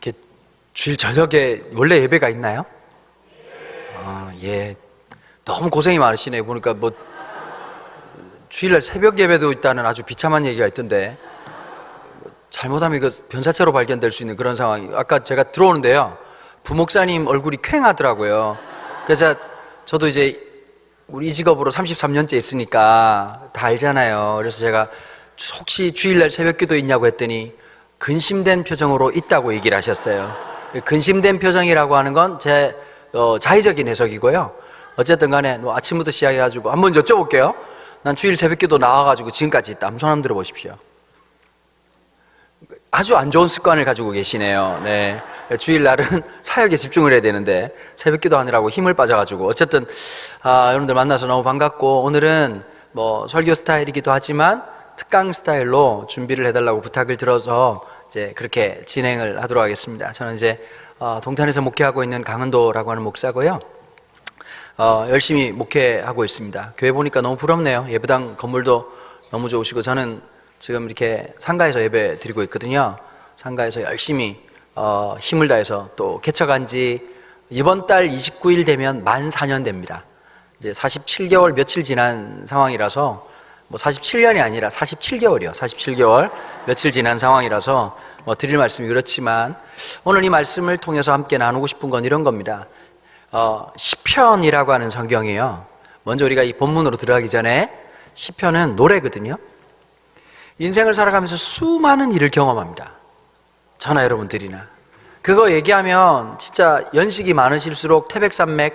이렇게 주일 저녁에 원래 예배가 있나요? 예. 너무 고생이 많으시네요. 보니까 뭐 주일날 새벽 예배도 있다는 아주 비참한 얘기가 있던데, 잘못하면 이거 변사체로 발견될 수 있는 그런 상황이. 아까 제가 들어오는데요, 부목사님 얼굴이 퀭하더라고요. 그래서 저도 이제 우리 이 직업으로 33년째 있으니까 다 알잖아요. 그래서 제가 혹시 주일날 새벽기도 있냐고 했더니 근심된 표정으로 있다고 얘기를 하셨어요. 근심된 표정이라고 하는 건 제 자의적인 해석이고요. 어쨌든 간에 뭐 아침부터 시작해가지고 한번 여쭤볼게요. 난 주일 새벽기도 나와가지고 지금까지 있다. 한번 손 한번 들어보십시오. 아주 안 좋은 습관을 가지고 계시네요. 네. 주일날은 사역에 집중을 해야 되는데 새벽기도 하느라고 힘을 빠져가지고. 어쨌든 여러분들 만나서 너무 반갑고, 오늘은 뭐 설교 스타일이기도 하지만 특강 스타일로 준비를 해달라고 부탁을 들어서 이제 그렇게 진행을 하도록 하겠습니다. 저는 이제 동탄에서 목회하고 있는 강은도라고 하는 목사고요. 열심히 목회하고 있습니다. 교회 보니까 너무 부럽네요. 예배당 건물도 너무 좋으시고, 저는 지금 이렇게 상가에서 예배 드리고 있거든요. 상가에서 열심히 힘을 다해서, 또 개척한 지 이번 달 29일 되면 만 4년 됩니다. 이제 47개월 며칠 지난 상황이라서, 뭐 47년이 아니라 47개월이요. 47개월 며칠 지난 상황이라서 뭐 드릴 말씀이 그렇지만, 오늘 이 말씀을 통해서 함께 나누고 싶은 건 이런 겁니다. 시편이라고 하는 성경이에요. 먼저 우리가 이 본문으로 들어가기 전에, 시편은 노래거든요. 인생을 살아가면서 수많은 일을 경험합니다. 저나 여러분들이나. 그거 얘기하면 진짜 연식이 많으실수록 태백산맥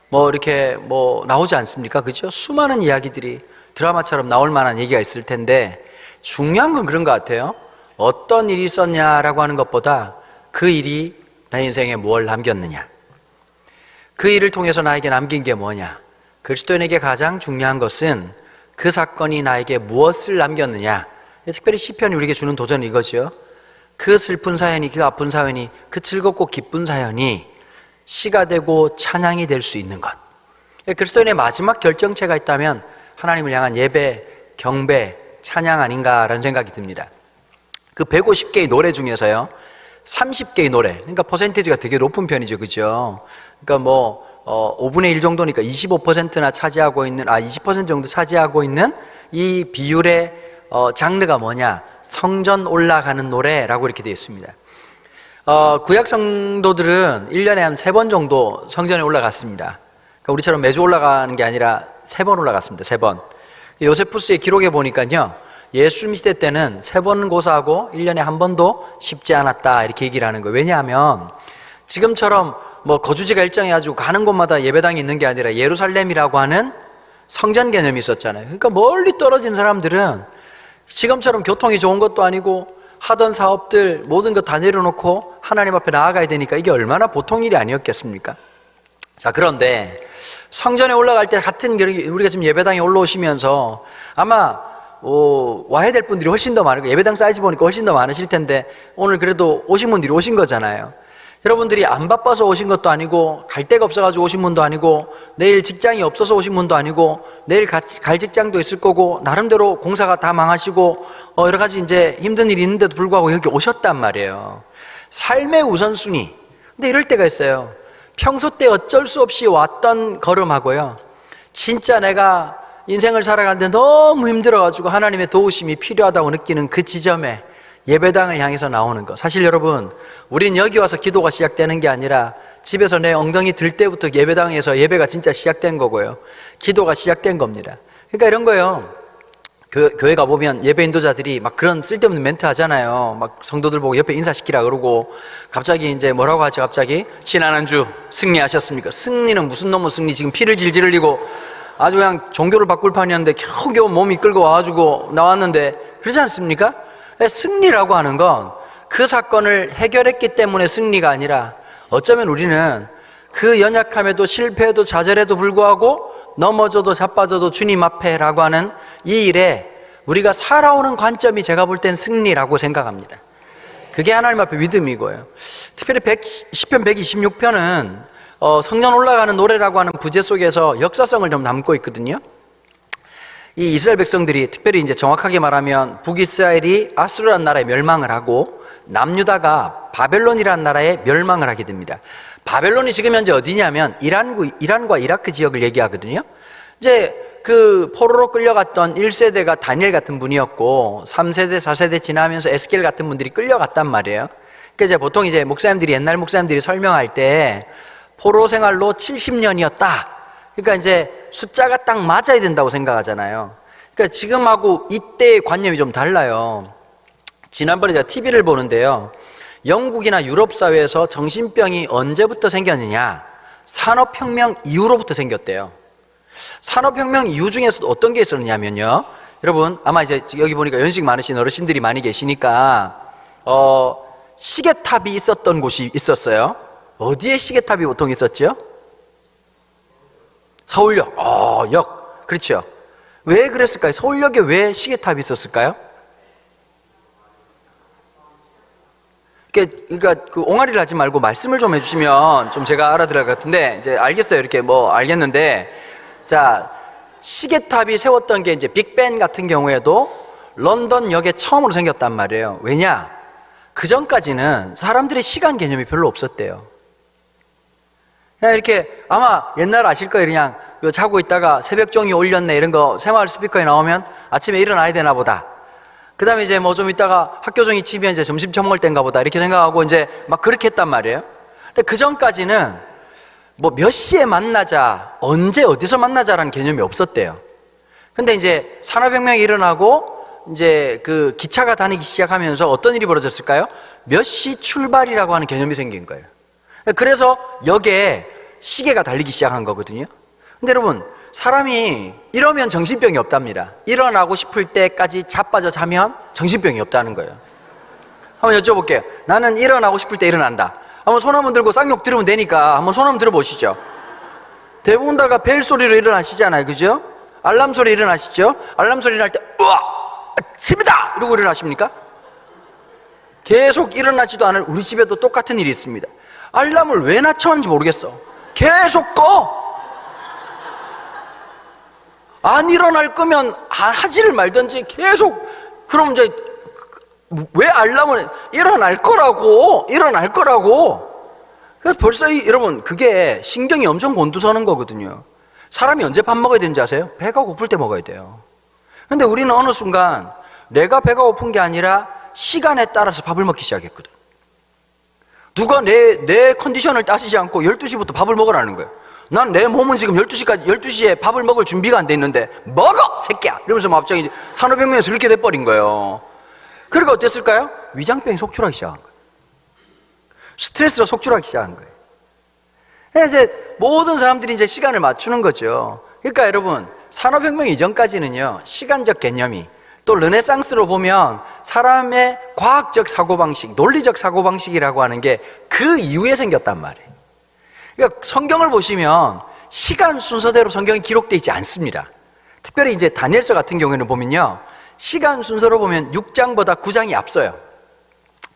뭐 이렇게 뭐 나오지 않습니까? 그죠? 수많은 이야기들이 드라마처럼 나올 만한 얘기가 있을 텐데, 중요한 건 그런 것 같아요. 어떤 일이 있었냐라고 하는 것보다 그 일이 내 인생에 뭘 남겼느냐, 그 일을 통해서 나에게 남긴 게 뭐냐. 그리스도인에게 가장 중요한 것은 그 사건이 나에게 무엇을 남겼느냐. 특별히 시편이 우리에게 주는 도전은 이거죠. 그 슬픈 사연이, 그 아픈 사연이, 그 즐겁고 기쁜 사연이 시가 되고 찬양이 될 수 있는 것. 그리스도인의 마지막 결정체가 있다면 하나님을 향한 예배, 경배, 찬양 아닌가라는 생각이 듭니다. 그 150개의 노래 중에서요, 30개의 노래, 그러니까 퍼센티지가 되게 높은 편이죠. 그죠? 그러니까 뭐 5분의 1 정도니까 25%나 차지하고 있는, 20% 정도 차지하고 있는 이 비율의 장르가 뭐냐? 성전 올라가는 노래라고 이렇게 되어 있습니다. 구약 성도들은 1년에 한 3번 정도 성전에 올라갔습니다. 그러니까 우리처럼 매주 올라가는 게 아니라 3번 올라갔습니다. 3번. 요세푸스의 기록에 보니까요, 예수님 시대 때는 3번 고사하고 1년에 한 번도 쉽지 않았다, 이렇게 얘기를 하는 거예요. 왜냐하면 지금처럼 뭐 거주지가 일정해가지고 가는 곳마다 예배당이 있는 게 아니라 예루살렘이라고 하는 성전 개념이 있었잖아요. 그러니까 멀리 떨어진 사람들은 지금처럼 교통이 좋은 것도 아니고 하던 사업들 모든 것 다 내려놓고 하나님 앞에 나아가야 되니까 이게 얼마나 보통 일이 아니었겠습니까? 자, 그런데 성전에 올라갈 때 같은, 우리가 지금 예배당에 올라오시면서 아마 와야 될 분들이 훨씬 더 많고, 예배당 사이즈 보니까 훨씬 더 많으실 텐데, 오늘 그래도 오신 분들이 오신 거잖아요. 여러분들이 안 바빠서 오신 것도 아니고, 갈 데가 없어가지고 오신 분도 아니고, 내일 직장이 없어서 오신 분도 아니고, 내일 갈 직장도 있을 거고, 나름대로 공사가 다 망하시고 여러 가지 이제 힘든 일이 있는데도 불구하고 여기 오셨단 말이에요. 삶의 우선순위. 근데 이럴 때가 있어요. 평소 때 어쩔 수 없이 왔던 걸음하고요, 진짜 내가 인생을 살아가는데 너무 힘들어가지고 하나님의 도우심이 필요하다고 느끼는 그 지점에 예배당을 향해서 나오는 거. 사실 여러분, 우린 여기 와서 기도가 시작되는 게 아니라 집에서 내 엉덩이 들 때부터 예배당에서 예배가 진짜 시작된 거고요, 기도가 시작된 겁니다. 그러니까 이런 거예요. 교회 가보면 예배 인도자들이 막 그런 쓸데없는 멘트 하잖아요. 막 성도들 보고 옆에 인사시키라 그러고, 갑자기 이제 뭐라고 하죠? 갑자기 지난 한 주 승리하셨습니까? 승리는 무슨 놈의 승리? 지금 피를 질질 흘리고 아주 그냥 종교를 바꿀 판이었는데 겨우겨우 몸이 끌고 와가지고 나왔는데, 그러지 않습니까? 승리라고 하는 건 그 사건을 해결했기 때문에 승리가 아니라, 어쩌면 우리는 그 연약함에도 실패에도 좌절에도 불구하고 넘어져도 자빠져도 주님 앞에라고 하는 이 일에 우리가 살아오는 관점이 제가 볼 땐 승리라고 생각합니다. 그게 하나님 앞에 믿음이고요. 특별히 시편 126편은 성전 올라가는 노래라고 하는 부제 속에서 역사성을 좀 담고 있거든요. 이 이스라엘 백성들이, 특별히 이제 정확하게 말하면 북이스라엘이 아수르라는 나라에 멸망을 하고 남유다가 바벨론이라는 나라에 멸망을 하게 됩니다. 바벨론이 지금 현재 어디냐면 이란과 이라크 지역을 얘기하거든요. 이제 그 포로로 끌려갔던 1세대가 다니엘 같은 분이었고 3세대, 4세대 지나면서 에스겔 같은 분들이 끌려갔단 말이에요. 그러니까 이제 보통 이제 옛날 목사님들이 설명할 때 포로 생활로 70년이었다. 그러니까 이제 숫자가 딱 맞아야 된다고 생각하잖아요. 그러니까 지금하고 이때의 관념이 좀 달라요. 지난번에 제가 TV를 보는데요. 영국이나 유럽 사회에서 정신병이 언제부터 생겼느냐? 산업혁명 이후로부터 생겼대요. 산업혁명 이후 중에서도 어떤 게 있었냐면요. 여러분, 아마 이제 여기 보니까 연식 많으신 어르신들이 많이 계시니까, 시계탑이 있었던 곳이 있었어요. 어디에 시계탑이 보통 있었죠? 서울역. 역. 그렇죠. 왜 그랬을까요? 서울역에 왜 시계탑이 있었을까요? 그러니까 그 옹알이를 하지 말고 말씀을 좀 해주시면 좀 제가 알아들을 것 같은데, 이제 알겠어요. 이렇게 뭐 알겠는데, 자, 시계탑이 세웠던 게 이제 빅벤 같은 경우에도 런던 역에 처음으로 생겼단 말이에요. 왜냐? 그 전까지는 사람들의 시간 개념이 별로 없었대요. 그냥 이렇게 아마 옛날 아실 거예요. 그냥 자고 있다가 새벽종이 울렸네 이런 거 새마을 스피커에 나오면 아침에 일어나야 되나 보다. 그 다음에 이제 뭐 좀 있다가 학교종이 치면 이제 점심 처먹을 때인가 보다 이렇게 생각하고 이제 막 그렇게 했단 말이에요. 근데 그 전까지는 뭐 몇 시에 만나자, 언제 어디서 만나자라는 개념이 없었대요. 근데 이제 산업혁명이 일어나고 이제 그 기차가 다니기 시작하면서 어떤 일이 벌어졌을까요? 몇 시 출발이라고 하는 개념이 생긴 거예요. 그래서 역에 시계가 달리기 시작한 거거든요. 근데 여러분, 사람이 이러면 정신병이 없답니다. 일어나고 싶을 때까지 자빠져 자면 정신병이 없다는 거예요. 한번 여쭤볼게요. 나는 일어나고 싶을 때 일어난다. 한번 손 한번 들고 쌍욕 들으면 되니까 한번 손 한번 들어보시죠. 대부분 다가 벨 소리로 일어나시잖아요. 그죠? 알람 소리 일어나시죠? 알람 소리 날 때 으악! 아침이다! 이러고 일어나십니까? 계속 일어나지도 않을 우리 집에도 똑같은 일이 있습니다. 알람을 왜 낮춰놨는지 모르겠어. 계속 꺼! 안 일어날 거면 하지를 말든지 계속. 그럼 이제 왜 알람을 일어날 거라고. 그래서 벌써 여러분, 그게 신경이 엄청 곤두서는 거거든요. 사람이 언제 밥 먹어야 되는지 아세요? 배가 고플 때 먹어야 돼요. 근데 우리는 어느 순간 내가 배가 고픈 게 아니라 시간에 따라서 밥을 먹기 시작했거든. 누가 내 컨디션을 따지지 않고 12시부터 밥을 먹으라는 거예요. 난 내 몸은 지금 12시에 밥을 먹을 준비가 안 돼 있는데 먹어! 새끼야! 이러면서 갑자기 산업혁명에서 이렇게 돼버린 거예요. 그러니까 어땠을까요? 위장병이 속출하기 시작한 거예요. 스트레스로 속출하기 시작한 거예요. 그래서 이제 모든 사람들이 이제 시간을 맞추는 거죠. 그러니까 여러분, 산업혁명 이전까지는요, 시간적 개념이, 또 르네상스로 보면 사람의 과학적 사고방식, 논리적 사고방식이라고 하는 게 그 이후에 생겼단 말이에요. 그러니까 성경을 보시면 시간 순서대로 성경이 기록되어 있지 않습니다. 특별히 이제 다니엘서 같은 경우에는 보면요, 시간 순서로 보면 6장보다 9장이 앞서요.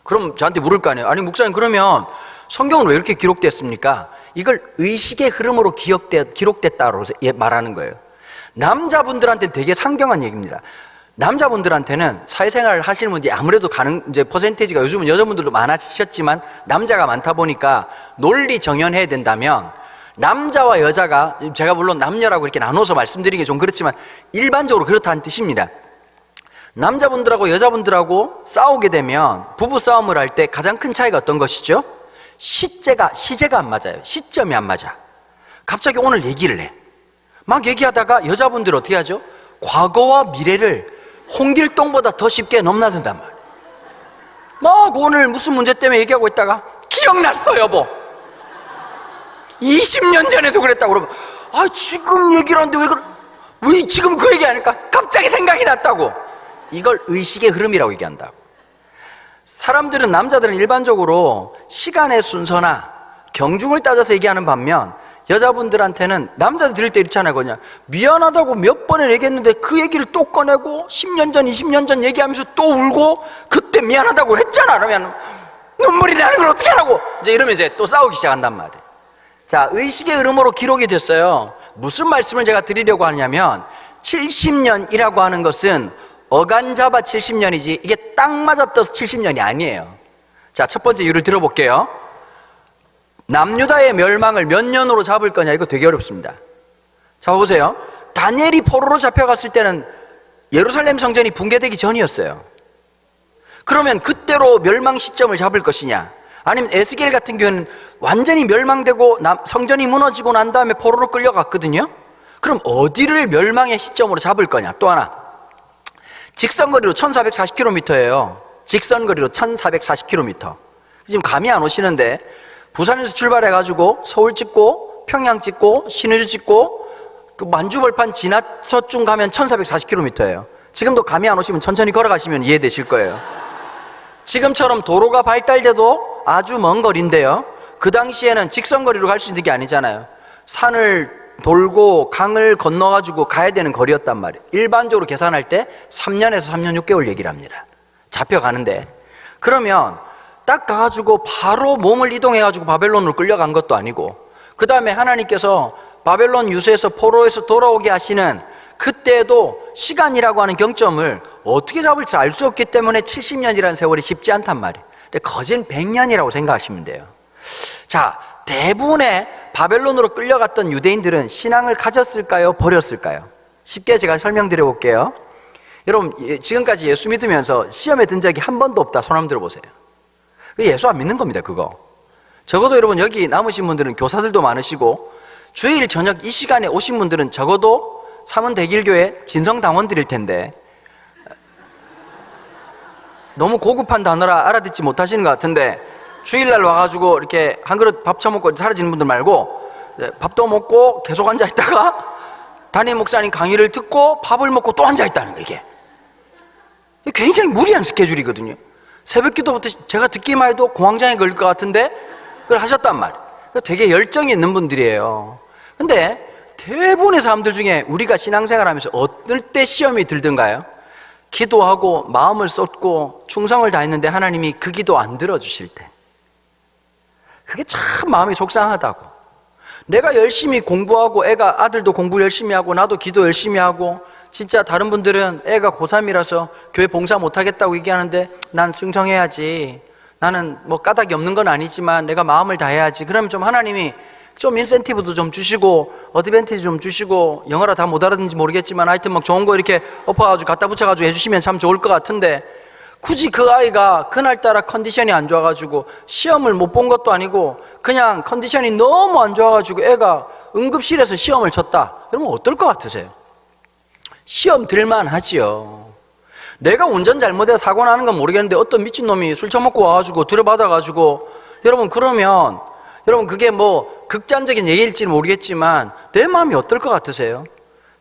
그럼 저한테 물을 거 아니에요. 아니 목사님, 그러면 성경은 왜 이렇게 기록됐습니까? 이걸 의식의 흐름으로 기록됐다고 말하는 거예요. 남자분들한테 되게 상경한 얘기입니다. 남자분들한테는 사회생활을 하시는 분들이 아무래도 이제 퍼센테이지가 요즘은 여자분들도 많아지셨지만 남자가 많다 보니까 논리 정연해야 된다면 남자와 여자가, 제가 물론 남녀라고 이렇게 나눠서 말씀드리는 게 좀 그렇지만 일반적으로 그렇다는 뜻입니다. 남자분들하고 여자분들하고 싸우게 되면 부부 싸움을 할 때 가장 큰 차이가 어떤 것이죠? 시제가 안 맞아요. 시점이 안 맞아. 갑자기 오늘 얘기를 해. 막 얘기하다가 여자분들 어떻게 하죠? 과거와 미래를 홍길동보다 더 쉽게 넘나든단 말이에요. 막 오늘 무슨 문제 때문에 얘기하고 있다가 기억났어 여보, 20년 전에도 그랬다고. 그러면 지금 얘기를 하는데 왜 지금 그 얘기 하니까 갑자기 생각이 났다고. 이걸 의식의 흐름이라고 얘기한다고. 사람들은, 남자들은 일반적으로 시간의 순서나 경중을 따져서 얘기하는 반면 여자분들한테는, 남자들 들을 때 이렇잖아요. 그냥 미안하다고 몇 번을 얘기했는데 그 얘기를 또 꺼내고 10년 전 20년 전 얘기하면서 또 울고 그때 미안하다고 했잖아. 그러면 눈물이 나는 걸 어떻게 하라고 이제 이러면 이제 또 싸우기 시작한단 말이에요. 자, 의식의 흐름으로 기록이 됐어요. 무슨 말씀을 제가 드리려고 하냐면 70년이라고 하는 것은 어간잡아 70년이지 이게 딱 맞아 떠서 70년이 아니에요. 자, 첫 번째 이유를 들어볼게요. 남유다의 멸망을 몇 년으로 잡을 거냐, 이거 되게 어렵습니다. 자, 보세요. 다니엘이 포로로 잡혀갔을 때는 예루살렘 성전이 붕괴되기 전이었어요. 그러면 그때로 멸망 시점을 잡을 것이냐, 아니면 에스겔 같은 경우는 완전히 멸망되고 성전이 무너지고 난 다음에 포로로 끌려갔거든요. 그럼 어디를 멸망의 시점으로 잡을 거냐. 또 하나, 직선거리로 1440km예요 직선거리로 1440km. 지금 감이 안 오시는데, 부산에서 출발해가지고 서울 찍고 평양 찍고 신의주 찍고 그 만주벌판 지나서쯤 가면 1440km예요 지금도 감이 안 오시면 천천히 걸어가시면 이해되실 거예요. 지금처럼 도로가 발달돼도 아주 먼 거리인데요, 그 당시에는 직선거리로 갈 수 있는 게 아니잖아요. 산을 돌고 강을 건너가지고 가야 되는 거리였단 말이에요. 일반적으로 계산할 때 3년에서 3년 6개월 얘기를 합니다. 잡혀가는데, 그러면 딱 가가지고 바로 몸을 이동해가지고 바벨론으로 끌려간 것도 아니고, 그 다음에 하나님께서 바벨론 유세에서 포로에서 돌아오게 하시는 그때도 시간이라고 하는 경점을 어떻게 잡을지 알 수 없기 때문에 70년이라는 세월이 쉽지 않단 말이에요. 근데 거진 100년이라고 생각하시면 돼요. 자, 대부분의 바벨론으로 끌려갔던 유대인들은 신앙을 가졌을까요? 버렸을까요? 쉽게 제가 설명드려 볼게요. 여러분, 지금까지 예수 믿으면서 시험에 든 적이 한 번도 없다, 손 한번 들어보세요. 예수 안 믿는 겁니다, 그거. 적어도 여러분, 여기 남으신 분들은 교사들도 많으시고 주일 저녁 이 시간에 오신 분들은 적어도 삼원대길교회 진성당원들일 텐데, 너무 고급한 단어라 알아듣지 못하시는 것 같은데, 주일날 와가지고 이렇게 한 그릇 밥 처먹고 사라지는 분들 말고, 밥도 먹고 계속 앉아있다가 담임 목사님 강의를 듣고 밥을 먹고 또 앉아있다는 거, 이게 굉장히 무리한 스케줄이거든요. 새벽 기도부터 제가 듣기만 해도 공황장애 걸릴 것 같은데 그걸 하셨단 말이에요. 되게 열정이 있는 분들이에요. 근데 대부분의 사람들 중에 우리가 신앙생활 하면서 어떨 때 시험이 들던가요? 기도하고 마음을 쏟고 충성을 다했는데 하나님이 그 기도 안 들어주실 때, 그게 참 마음이 속상하다고. 내가 열심히 공부하고 아들도 공부 열심히 하고 나도 기도 열심히 하고, 진짜 다른 분들은 애가 고3이라서 교회 봉사 못하겠다고 얘기하는데 난 충성해야지, 나는 뭐 까닭이 없는 건 아니지만 내가 마음을 다해야지. 그러면 좀 하나님이 좀 인센티브도 좀 주시고 어드밴티지 좀 주시고, 영어라 다 못 알아듣는지 모르겠지만 하여튼 막 좋은 거 이렇게 엎어가지고 갖다 붙여가지고 해주시면 참 좋을 것 같은데, 굳이 그 아이가 그날따라 컨디션이 안 좋아가지고 시험을 못 본 것도 아니고 그냥 컨디션이 너무 안 좋아가지고 애가 응급실에서 시험을 쳤다, 그러면 어떨 것 같으세요? 시험 들만 하지요. 내가 운전 잘못해서 사고 나는 건 모르겠는데 어떤 미친놈이 술 처먹고 와가지고 들여받아가지고, 여러분 그러면 여러분 그게 뭐 극단적인 얘기일지는 모르겠지만 내 마음이 어떨 것 같으세요?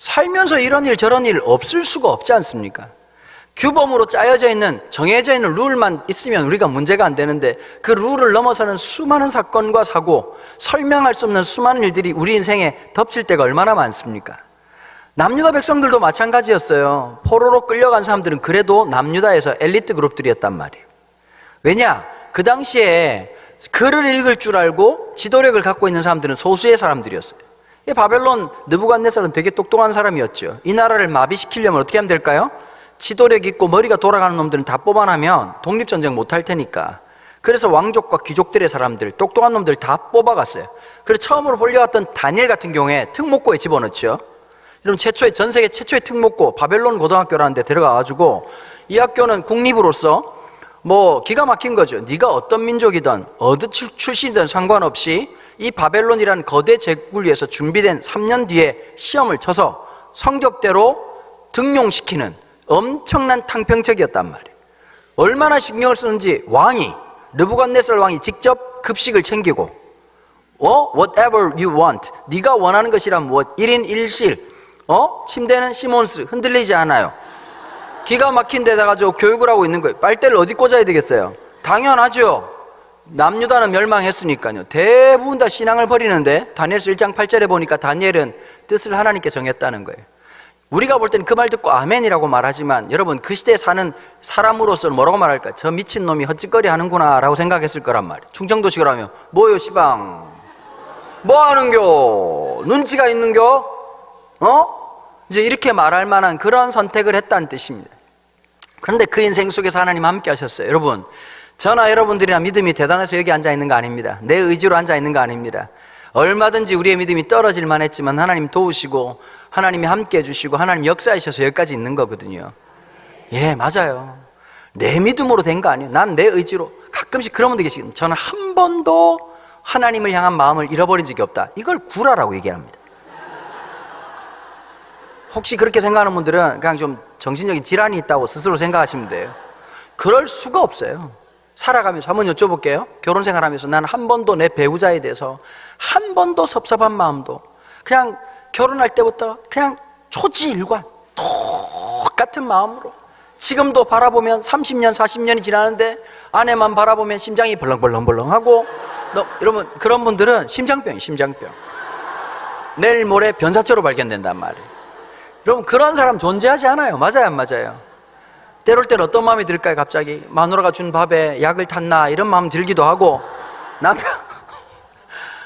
살면서 이런 일 저런 일 없을 수가 없지 않습니까? 규범으로 짜여져 있는, 정해져 있는 룰만 있으면 우리가 문제가 안 되는데, 그 룰을 넘어서는 수많은 사건과 사고, 설명할 수 없는 수많은 일들이 우리 인생에 덮칠 때가 얼마나 많습니까? 남유다 백성들도 마찬가지였어요. 포로로 끌려간 사람들은 그래도 남유다에서 엘리트 그룹들이었단 말이에요. 왜냐? 그 당시에 글을 읽을 줄 알고 지도력을 갖고 있는 사람들은 소수의 사람들이었어요. 바벨론 느부갓네살은 되게 똑똑한 사람이었죠. 이 나라를 마비시키려면 어떻게 하면 될까요? 지도력 있고 머리가 돌아가는 놈들은 다 뽑아내면 독립전쟁 못할 테니까. 그래서 왕족과 귀족들의 사람들, 똑똑한 놈들 다 뽑아갔어요. 그래서 처음으로 홀려왔던 다니엘 같은 경우에 특목고에 집어넣죠. 이런 전 세계 최초의 특목고, 바벨론 고등학교라는 데 들어가가지고, 이 학교는 국립으로서 뭐 기가 막힌 거죠. 네가 어떤 민족이든 어느 출신이든 상관없이 이 바벨론이라는 거대 제국을 위해서 준비된 3년 뒤에 시험을 쳐서 성적대로 등용시키는 엄청난 탕평책이었단 말이에요. 얼마나 신경을 쓰는지, 느부갓네살 왕이 직접 급식을 챙기고, whatever you want, 네가 원하는 것이란 무엇, 1인 1실, 침대는 시몬스, 흔들리지 않아요. 기가 막힌 데다가 교육을 하고 있는 거예요. 빨대를 어디 꽂아야 되겠어요? 당연하죠. 남유다는 멸망했으니까요. 대부분 다 신앙을 버리는데, 다니엘서 1장 8절에 보니까 다니엘은 뜻을 하나님께 정했다는 거예요. 우리가 볼 때는 그 말 듣고 아멘이라고 말하지만, 여러분 그 시대에 사는 사람으로서는 뭐라고 말할까? 저 미친놈이 헛짓거리 하는구나 라고 생각했을 거란 말이에요. 충청도식으로 하면 뭐요 시방, 뭐 하는겨, 눈치가 있는겨, 이제 이렇게 말할 만한 그런 선택을 했다는 뜻입니다. 그런데 그 인생 속에서 하나님 함께 하셨어요. 여러분, 저나 여러분들이나 믿음이 대단해서 여기 앉아 있는 거 아닙니다. 내 의지로 앉아 있는 거 아닙니다. 얼마든지 우리의 믿음이 떨어질 만했지만 하나님 도우시고 하나님이 함께 해주시고 하나님 역사하셔서 여기까지 있는 거거든요. 예, 맞아요. 내 믿음으로 된 거 아니에요. 난 내 의지로. 가끔씩 그런 분들 계시거든요. 저는 한 번도 하나님을 향한 마음을 잃어버린 적이 없다. 이걸 구라라고 얘기합니다. 혹시 그렇게 생각하는 분들은 그냥 좀 정신적인 질환이 있다고 스스로 생각하시면 돼요. 그럴 수가 없어요. 살아가면서 한번 여쭤볼게요. 결혼 생활하면서 나는 한 번도 내 배우자에 대해서 한 번도 섭섭한 마음도, 그냥 결혼할 때부터 그냥 초지일관 똑같은 마음으로, 지금도 바라보면 30년 40년이 지나는데 아내만 바라보면 심장이 벌렁벌렁벌렁하고, 여러분 그런 분들은 심장병이에요. 심장병. 내일 모레 변사체로 발견된단 말이에요. 여러분 그런 사람 존재하지 않아요. 맞아요, 안 맞아요? 때릴 땐 어떤 마음이 들까요? 갑자기 마누라가 준 밥에 약을 탔나 이런 마음 들기도 하고,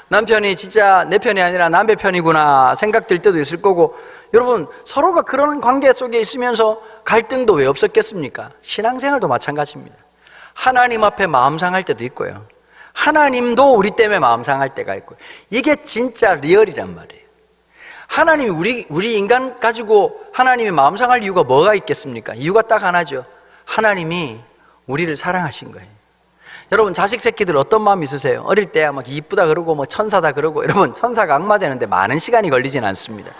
남편이 진짜 내 편이 아니라 남의 편이구나 생각 들 때도 있을 거고. 여러분 서로가 그런 관계 속에 있으면서 갈등도 왜 없었겠습니까? 신앙생활도 마찬가지입니다. 하나님 앞에 마음 상할 때도 있고요, 하나님도 우리 때문에 마음 상할 때가 있고요. 이게 진짜 리얼이란 말이에요. 하나님이 우리 인간 가지고 하나님이 마음 상할 이유가 뭐가 있겠습니까? 이유가 딱 하나죠. 하나님이 우리를 사랑하신 거예요. 여러분 자식 새끼들 어떤 마음 있으세요? 어릴 때 막 이쁘다 그러고 뭐 천사다 그러고. 여러분 천사가 악마 되는데 많은 시간이 걸리진 않습니다.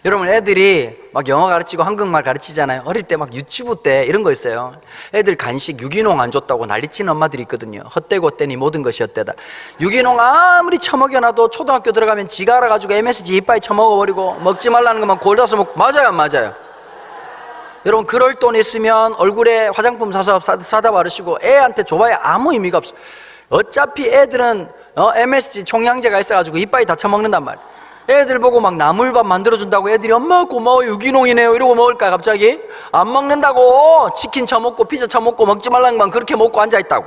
여러분 애들이 막 영어 가르치고 한국말 가르치잖아요. 어릴 때 막 유치부 때 이런 거 있어요. 애들 간식 유기농 안 줬다고 난리치는 엄마들이 있거든요. 헛되고 헛되니 모든 것이 헛되다. 유기농 아무리 처먹여놔도 초등학교 들어가면 지가 알아가지고 MSG 이빨 처먹어버리고 먹지 말라는 것만 골라서 먹고. 맞아요, 안 맞아요? 여러분 그럴 돈 있으면 얼굴에 화장품 사서 사다 바르시고 애한테 줘봐야 아무 의미가 없어. 어차피 애들은 MSG 총량제가 있어가지고 이빨이 다 처먹는단 말이에요. 애들 보고 막 나물밥 만들어준다고 애들이 엄마 고마워 유기농이네요 이러고 먹을까? 갑자기 안 먹는다고. 치킨 처먹고 피자 처먹고 먹지 말라는 것만 그렇게 먹고 앉아있다고.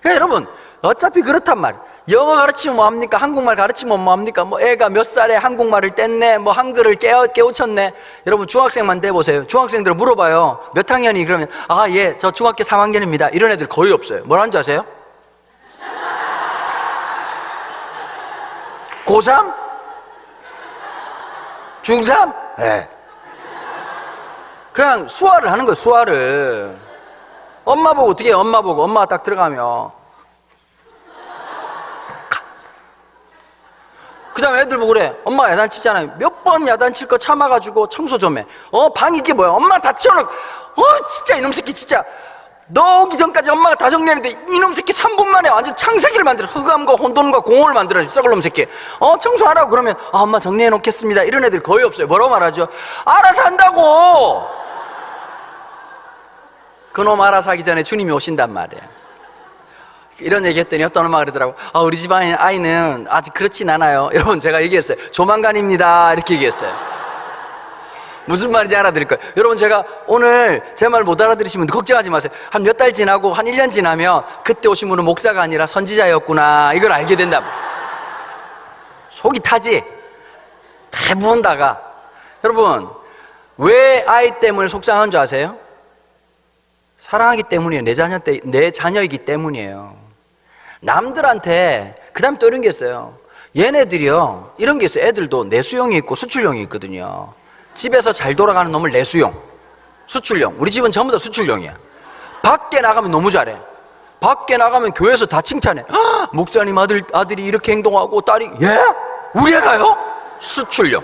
그러니까 여러분 어차피 그렇단 말이에요. 영어 가르치면 뭐합니까? 한국말 가르치면 뭐합니까? 뭐 애가 몇 살에 한국말을 뗐네, 뭐 한글을 깨우쳤네. 여러분 중학생만 돼보세요. 중학생들은 물어봐요. 몇 학년이? 그러면 아 예 저 중학교 3학년입니다 이런 애들 거의 없어요. 뭐라는 줄 아세요? 고3? 중3? 네. 그냥 수화를 하는 거예요. 수화를. 엄마 보고 어떻게 해요? 엄마 보고. 엄마가 딱 들어가면 그 다음에 애들 보고 그래. 엄마가 야단치잖아요. 몇 번 야단칠 거 참아가지고 청소 좀 해. 방 이게 뭐야? 엄마 다 치워놓고. 진짜 이놈 새끼 진짜. 너 오기 전까지 엄마가 다 정리했는데 이놈 새끼 3분 만에 완전 창세기를 만들어. 흑암과 혼돈과 공허를 만들어서 썩을 놈 새끼. 청소하라고 그러면 엄마 정리해 놓겠습니다 이런 애들 거의 없어요. 뭐라고 말하죠? 알아서 한다고. 그놈 알아서 하기 전에 주님이 오신단 말이에요. 이런 얘기 했더니 어떤 엄마가 그러더라고. 우리 집 아이는 아직 그렇진 않아요. 여러분 제가 얘기했어요. 조만간입니다 이렇게 얘기했어요. 무슨 말인지 알아들을 거예요. 여러분 제가 오늘 제 말 못 알아들으시면 걱정하지 마세요. 한 몇 달 지나고 한 1년 지나면 그때 오신 분은 목사가 아니라 선지자였구나 이걸 알게 된다. 속이 타지. 대부분 다가. 여러분 왜 아이 때문에 속상한 줄 아세요? 사랑하기 때문이에요. 내 자녀이기 때문이에요. 남들한테. 그 다음에 또 이런 게 있어요. 얘네들이요 이런 게 있어요. 애들도 내수용이 있고 수출용이 있거든요. 집에서 잘 돌아가는 놈을 내수용, 수출용. 우리 집은 전부 다 수출용이야. 밖에 나가면 너무 잘해. 밖에 나가면 교회에서 다 칭찬해. 목사님 아들이 이렇게 행동하고 딸이. 예? 우리 애가요? 수출용.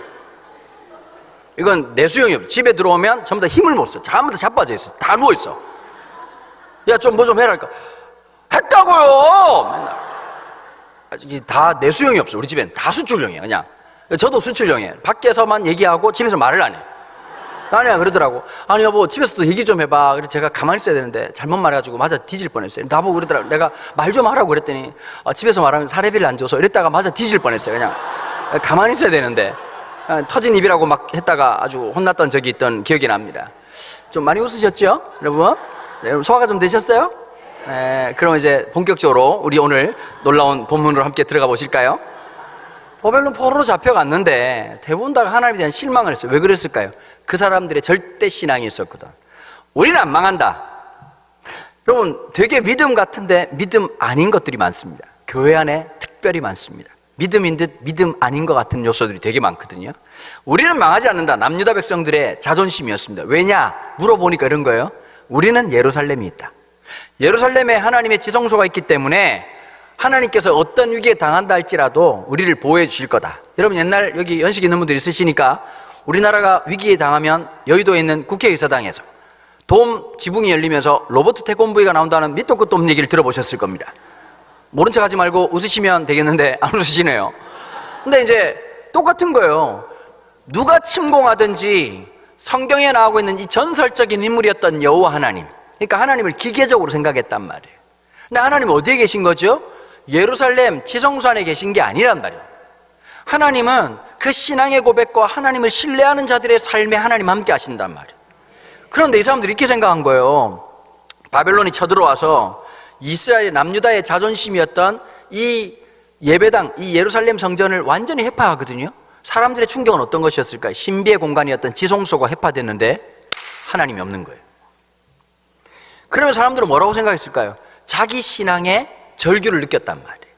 이건 내수용이에요. 집에 들어오면 전부 다 힘을 못 써. 전부 다 자빠져 있어. 다 누워 있어. 야 좀 뭐 좀 해라. 했다고요. 맨날. 아직 다 내수용이 없어. 우리 집엔 다 수출용이야 그냥. 저도 수출용이에요. 밖에서만 얘기하고 집에서 말을 안 해. 아니야 그러더라고. 아니 여보 집에서도 얘기 좀 해봐. 그래서 제가 가만히 있어야 되는데 잘못 말해가지고 맞아 뒤질 뻔했어요. 나보고 그러더라고. 내가 말 좀 하라고 그랬더니 집에서 말하면 사례비를 안 줘서 이랬다가 맞아 뒤질 뻔했어요. 그냥 가만히 있어야 되는데 터진 입이라고 막 했다가 아주 혼났던 적이 있던 기억이 납니다. 좀 많이 웃으셨죠? 여러분? 네, 여러분 소화가 좀 되셨어요? 네, 그럼 이제 본격적으로 우리 오늘 놀라운 본문으로 함께 들어가 보실까요? 바벨론 포로로 잡혀갔는데 대부분 다 하나님에 대한 실망을 했어요. 왜 그랬을까요? 그 사람들의 절대 신앙이 있었거든. 우리는 안 망한다. 여러분, 되게 믿음 같은데 믿음 아닌 것들이 많습니다. 교회 안에 특별히 많습니다. 믿음인 듯 믿음 아닌 것 같은 요소들이 되게 많거든요. 우리는 망하지 않는다. 남유다 백성들의 자존심이었습니다. 왜냐? 물어보니까 이런 거예요. 우리는 예루살렘이 있다. 예루살렘에 하나님의 지성소가 있기 때문에 하나님께서 어떤 위기에 당한다 할지라도 우리를 보호해 주실 거다. 여러분, 옛날 여기 연식 있는 분들 있으시니까 우리나라가 위기에 당하면 여의도에 있는 국회의사당에서 돔 지붕이 열리면서 로버트 태권브이가 나온다는 밑도 끝도 없는 얘기를 들어보셨을 겁니다. 모른 척 하지 말고 웃으시면 되겠는데 안 웃으시네요. 근데 이제 똑같은 거예요. 누가 침공하든지 성경에 나오고 있는 이 전설적인 인물이었던 여호와 하나님, 그러니까 하나님을 기계적으로 생각했단 말이에요. 근데 하나님 어디에 계신 거죠? 예루살렘 지성소 안에 계신 게 아니란 말이에요. 하나님은 그 신앙의 고백과 하나님을 신뢰하는 자들의 삶에 하나님 함께 하신단 말이에요. 그런데 이 사람들이 이렇게 생각한 거예요. 바벨론이 쳐들어와서 이스라엘 남유다의 자존심이었던 이 예배당, 이 예루살렘 성전을 완전히 해파하거든요. 사람들의 충격은 어떤 것이었을까요? 신비의 공간이었던 지성소가 해파됐는데 하나님이 없는 거예요. 그러면 사람들은 뭐라고 생각했을까요? 자기 신앙의 절규를 느꼈단 말이에요.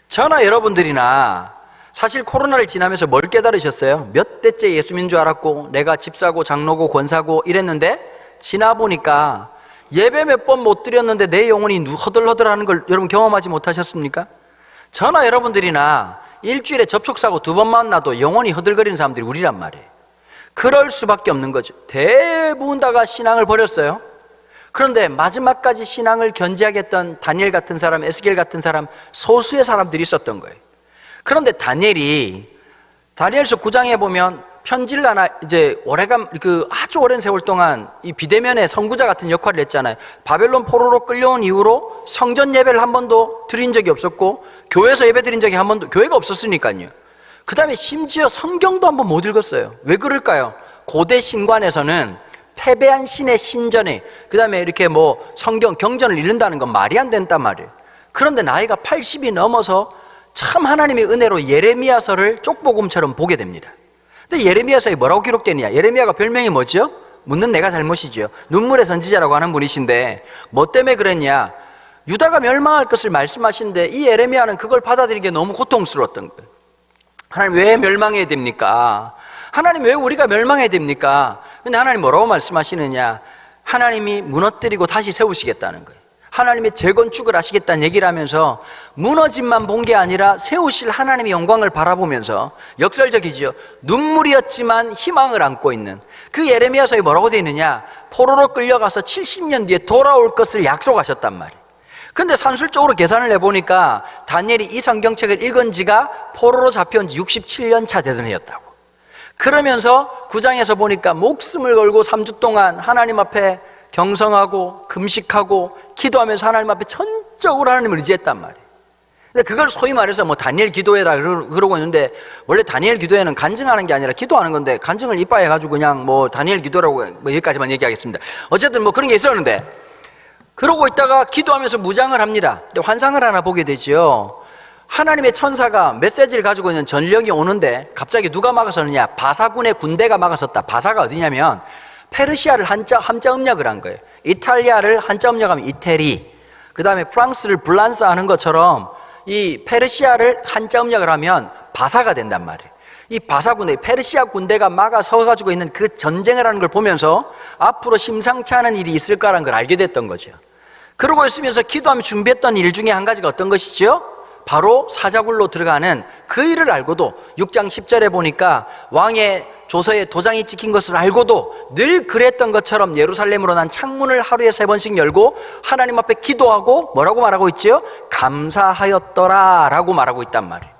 저나 여러분들이나 사실 코로나를 지나면서 뭘 깨달으셨어요? 몇 대째 예수민 줄 알았고 내가 집사고 장로고 권사고 이랬는데 지나보니까 예배 몇 번 못 드렸는데 내 영혼이 허들허들하는 걸 여러분 경험하지 못하셨습니까? 저나 여러분들이나 일주일에 접촉사고 2번 만나도 영혼이 허들거리는 사람들이 우리란 말이에요. 그럴 수밖에 없는 거죠. 대부분 다가 신앙을 버렸어요. 그런데 마지막까지 신앙을 견지하겠던 다니엘 같은 사람, 에스겔 같은 사람, 소수의 사람들이 있었던 거예요. 그런데 다니엘서 9장에 보면 편지를 하나 이제 오래간 아주 오랜 세월 동안 이 비대면의 선구자 같은 역할을 했잖아요. 바벨론 포로로 끌려온 이후로 성전 예배를 한 번도 드린 적이 없었고 교회에서 예배 드린 적이 한 번도 교회가 없었으니까요. 그 다음에 심지어 성경도 한 번 못 읽었어요. 왜 그럴까요? 고대 신관에서는 패배한 신의 신전에 그 다음에 이렇게 뭐 성경 경전을 읽는다는 건 말이 안 된단 말이에요. 그런데 나이가 80이 넘어서 참 하나님의 은혜로 예레미야서를 쪽복음처럼 보게 됩니다. 근데 예레미야서에 뭐라고 기록되느냐? 예레미야가 별명이 뭐죠? 묻는 내가 잘못이죠. 눈물의 선지자라고 하는 분이신데 뭐 때문에 그랬냐? 유다가 멸망할 것을 말씀하시는데 이 예레미야는 그걸 받아들이기에 너무 고통스러웠던 거예요. 하나님 왜 멸망해야 됩니까? 하나님 왜 우리가 멸망해야 됩니까? 근데 하나님 뭐라고 말씀하시느냐? 하나님이 무너뜨리고 다시 세우시겠다는 거예요. 하나님의 재건축을 하시겠다는 얘기를 하면서 무너짐만 본 게 아니라 세우실 하나님의 영광을 바라보면서 역설적이지요. 눈물이었지만 희망을 안고 있는 그 예레미야서에 뭐라고 되어 있느냐? 포로로 끌려가서 70년 뒤에 돌아올 것을 약속하셨단 말이에요. 그런데 산술적으로 계산을 해보니까 다니엘이 이 성경책을 읽은 지가 포로로 잡혀온 지 67년 차 되던 해였다고. 그러면서 9장에서 보니까 목숨을 걸고 3주 동안 하나님 앞에 경성하고 금식하고 기도하면서 하나님 앞에 전적으로 하나님을 의지했단 말이에요. 근데 그걸 소위 말해서 뭐 다니엘 기도회라 그러고 있는데 원래 다니엘 기도회는 간증하는 게 아니라 기도하는 건데 간증을 이빠해가지고 그냥 뭐 다니엘 기도라고 뭐 여기까지만 얘기하겠습니다. 어쨌든 뭐 그런 게 있었는데 그러고 있다가 기도하면서 무장을 합니다. 근데 환상을 하나 보게 되죠. 하나님의 천사가 메시지를 가지고 있는 전령이 오는데 갑자기 누가 막아서느냐? 바사군의 군대가 막아섰다. 바사가 어디냐면 페르시아를 한자 음력을 한 거예요. 이탈리아를 한자 음력하면 이태리, 그 다음에 프랑스를 블란스 하는 것처럼 이 페르시아를 한자 음력을 하면 바사가 된단 말이에요. 이 바사군의 페르시아 군대가 막아서가지고 있는 그 전쟁을 하는 걸 보면서 앞으로 심상치 않은 일이 있을까라는 걸 알게 됐던 거죠. 그러고 있으면서 기도하며 준비했던 일 중에 한 가지가 어떤 것이죠? 바로 사자굴로 들어가는 그 일을 알고도 6장 10절에 보니까 왕의 조서에 도장이 찍힌 것을 알고도 늘 그랬던 것처럼 예루살렘으로 난 창문을 하루에 3번씩 열고 하나님 앞에 기도하고 뭐라고 말하고 있지요? 감사하였더라 라고 말하고 있단 말이에요.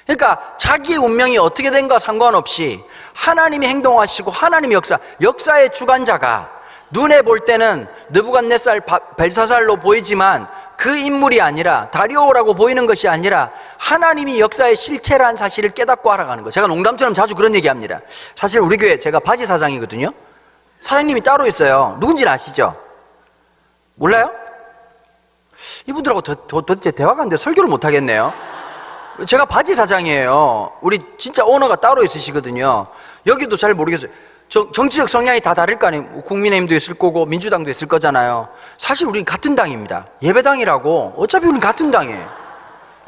그러니까 자기의 운명이 어떻게 된가 상관없이 하나님이 행동하시고 하나님의 역사의 주관자가 눈에 볼 때는 느부갓네살 벨사살로 보이지만 그 인물이 아니라 다리오라고 보이는 것이 아니라 하나님이 역사의 실체라는 사실을 깨닫고 알아가는 거. 제가 농담처럼 자주 그런 얘기합니다. 사실 우리 교회 제가 바지 사장이거든요. 사장님이 따로 있어요. 누군지는 아시죠? 몰라요? 이분들하고 도대체 대화가 안 돼 설교를 못 하겠네요. 제가 바지 사장이에요. 우리 진짜 오너가 따로 있으시거든요. 여기도 잘 모르겠어요. 정치적 성향이 다 다를 거 아니에요. 국민의힘도 있을 거고 민주당도 있을 거잖아요. 사실 우리는 같은 당입니다. 예배당이라고. 어차피 우리는 같은 당이에요.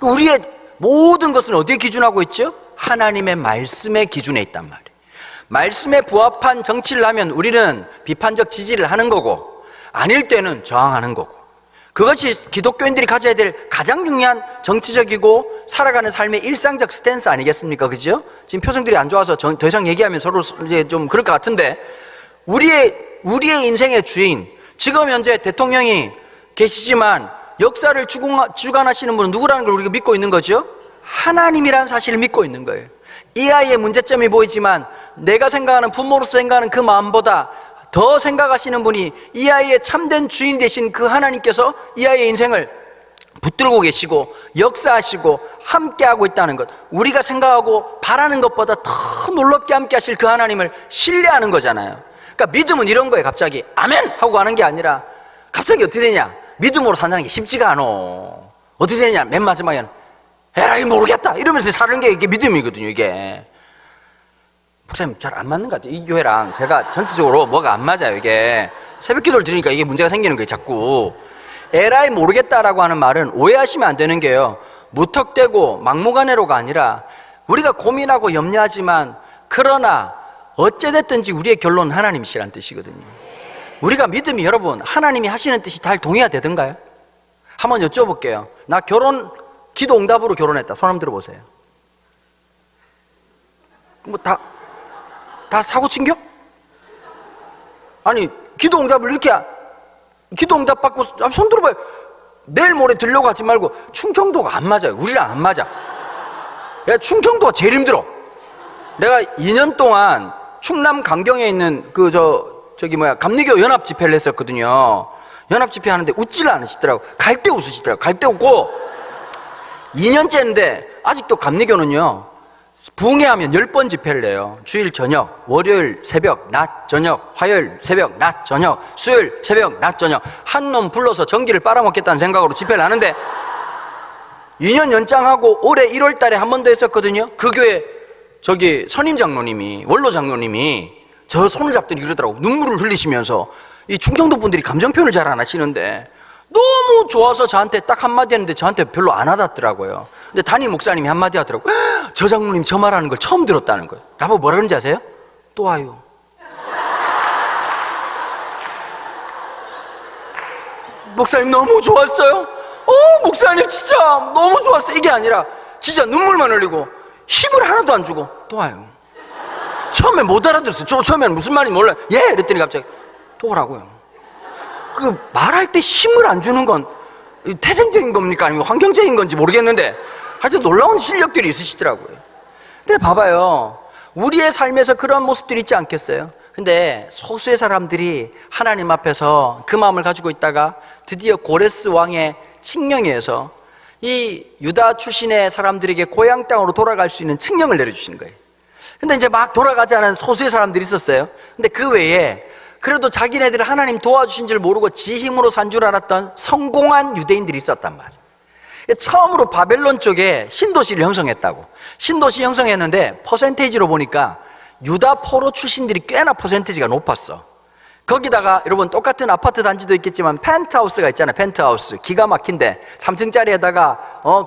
우리의 모든 것은 어디에 기준하고 있죠? 하나님의 말씀의 기준에 있단 말이에요. 말씀에 부합한 정치를 하면 우리는 비판적 지지를 하는 거고, 아닐 때는 저항하는 거고. 그것이 기독교인들이 가져야 될 가장 중요한 정치적이고 살아가는 삶의 일상적 스탠스 아니겠습니까? 그죠? 지금 표정들이 안 좋아서 더 이상 얘기하면 서로 이제 좀 그럴 것 같은데, 우리의 인생의 주인, 지금 현재 대통령이 계시지만 역사를 주관하시는 분은 누구라는 걸 우리가 믿고 있는 거죠? 하나님이라는 사실을 믿고 있는 거예요. 이 아이의 문제점이 보이지만 내가 생각하는, 부모로서 생각하는 그 마음보다 더 생각하시는 분이 이 아이의 참된 주인 되신 그 하나님께서 이 아이의 인생을 붙들고 계시고 역사하시고 함께하고 있다는 것, 우리가 생각하고 바라는 것보다 더 놀랍게 함께 하실 그 하나님을 신뢰하는 거잖아요. 그러니까 믿음은 이런 거예요. 갑자기 아멘! 하고 가는 게 아니라 갑자기 어떻게 되냐? 믿음으로 산다는 게 쉽지가 않아. 어떻게 되냐? 맨 마지막에는 에라이 모르겠다 이러면서 사는 게 이게 믿음이거든요. 이게 목사님 잘 안 맞는 것 같아요. 이 교회랑 제가 전체적으로 뭐가 안 맞아요. 이게 새벽 기도를 드리니까 이게 문제가 생기는 거예요. 자꾸 에라이 모르겠다라고 하는 말은 오해하시면 안 되는 게요, 무턱대고 막무가내로가 아니라 우리가 고민하고 염려하지만 그러나 어찌됐든지 우리의 결론은 하나님이시라는 뜻이거든요. 우리가 믿음이, 여러분, 하나님이 하시는 뜻이 다 동의가 되던가요? 한번 여쭤볼게요. 나 기도 응답으로 결혼했다. 손 한번 들어보세요. 뭐 다 사고 친겨? 아니, 기도 응답을 이렇게, 기도 응답 받고, 손 들어봐요. 내일 모레 들려고 하지 말고, 충청도가 안 맞아요. 우리랑 안 맞아. 야, 충청도가 제일 힘들어. 내가 2년 동안 충남 강경에 있는 감리교 연합 집회를 했었거든요. 연합 집회 하는데 웃지를 않으시더라고. 갈 때 웃으시더라고. 갈 때 웃고, 2년째인데 아직도 감리교는요, 부흥회하면 10번 집회를 해요. 주일 저녁, 월요일 새벽, 낮, 저녁, 화요일 새벽, 낮, 저녁, 수요일 새벽, 낮, 저녁. 한 놈 불러서 전기를 빨아먹겠다는 생각으로 집회를 하는데 2년 연장하고 올해 1월 달에 한 번 더 했었거든요. 그 교회 선임 장로님이, 원로 장로님이 저 손을 잡더니 그러더라고. 눈물을 흘리시면서, 이 충청도 분들이 감정 표현을 잘 안 하시는데 너무 좋아서 저한테 딱 한마디 했는데 저한테 별로 안 와닿더라고요. 근데 담임 목사님이 한마디 하더라고요. 저 장로님 저 말하는 걸 처음 들었다는 거예요. 나보고 뭐라 그런지 아세요? 또 와요. 목사님 너무 좋았어요. 목사님 진짜 너무 좋았어요. 이게 아니라 진짜 눈물만 흘리고 힘을 하나도 안 주고 또 와요. 처음에 못 알아들었어요. 처음에는 무슨 말인지 몰라요. 예! 이랬더니 갑자기 또 오라고요. 그 말할 때 힘을 안 주는 건 태생적인 겁니까? 아니면 환경적인 건지 모르겠는데 하여튼 놀라운 실력들이 있으시더라고요. 근데 봐봐요. 우리의 삶에서 그런 모습들이 있지 않겠어요? 근데 소수의 사람들이 하나님 앞에서 그 마음을 가지고 있다가 드디어 고레스 왕의 칙령에 의해서 이 유다 출신의 사람들에게 고향 땅으로 돌아갈 수 있는 칙령을 내려주신 거예요. 근데 이제 막 돌아가지 않은 소수의 사람들이 있었어요. 근데 그 외에 그래도 자기네들을 하나님 도와주신 줄 모르고 지 힘으로 산 줄 알았던 성공한 유대인들이 있었단 말이에요. 처음으로 바벨론 쪽에 신도시를 형성했다고. 신도시 형성했는데 퍼센테이지로 보니까 유다 포로 출신들이 꽤나 퍼센테이지가 높았어. 거기다가 여러분 똑같은 아파트 단지도 있겠지만 펜트하우스가 있잖아요. 펜트하우스 기가 막힌데 3층짜리에다가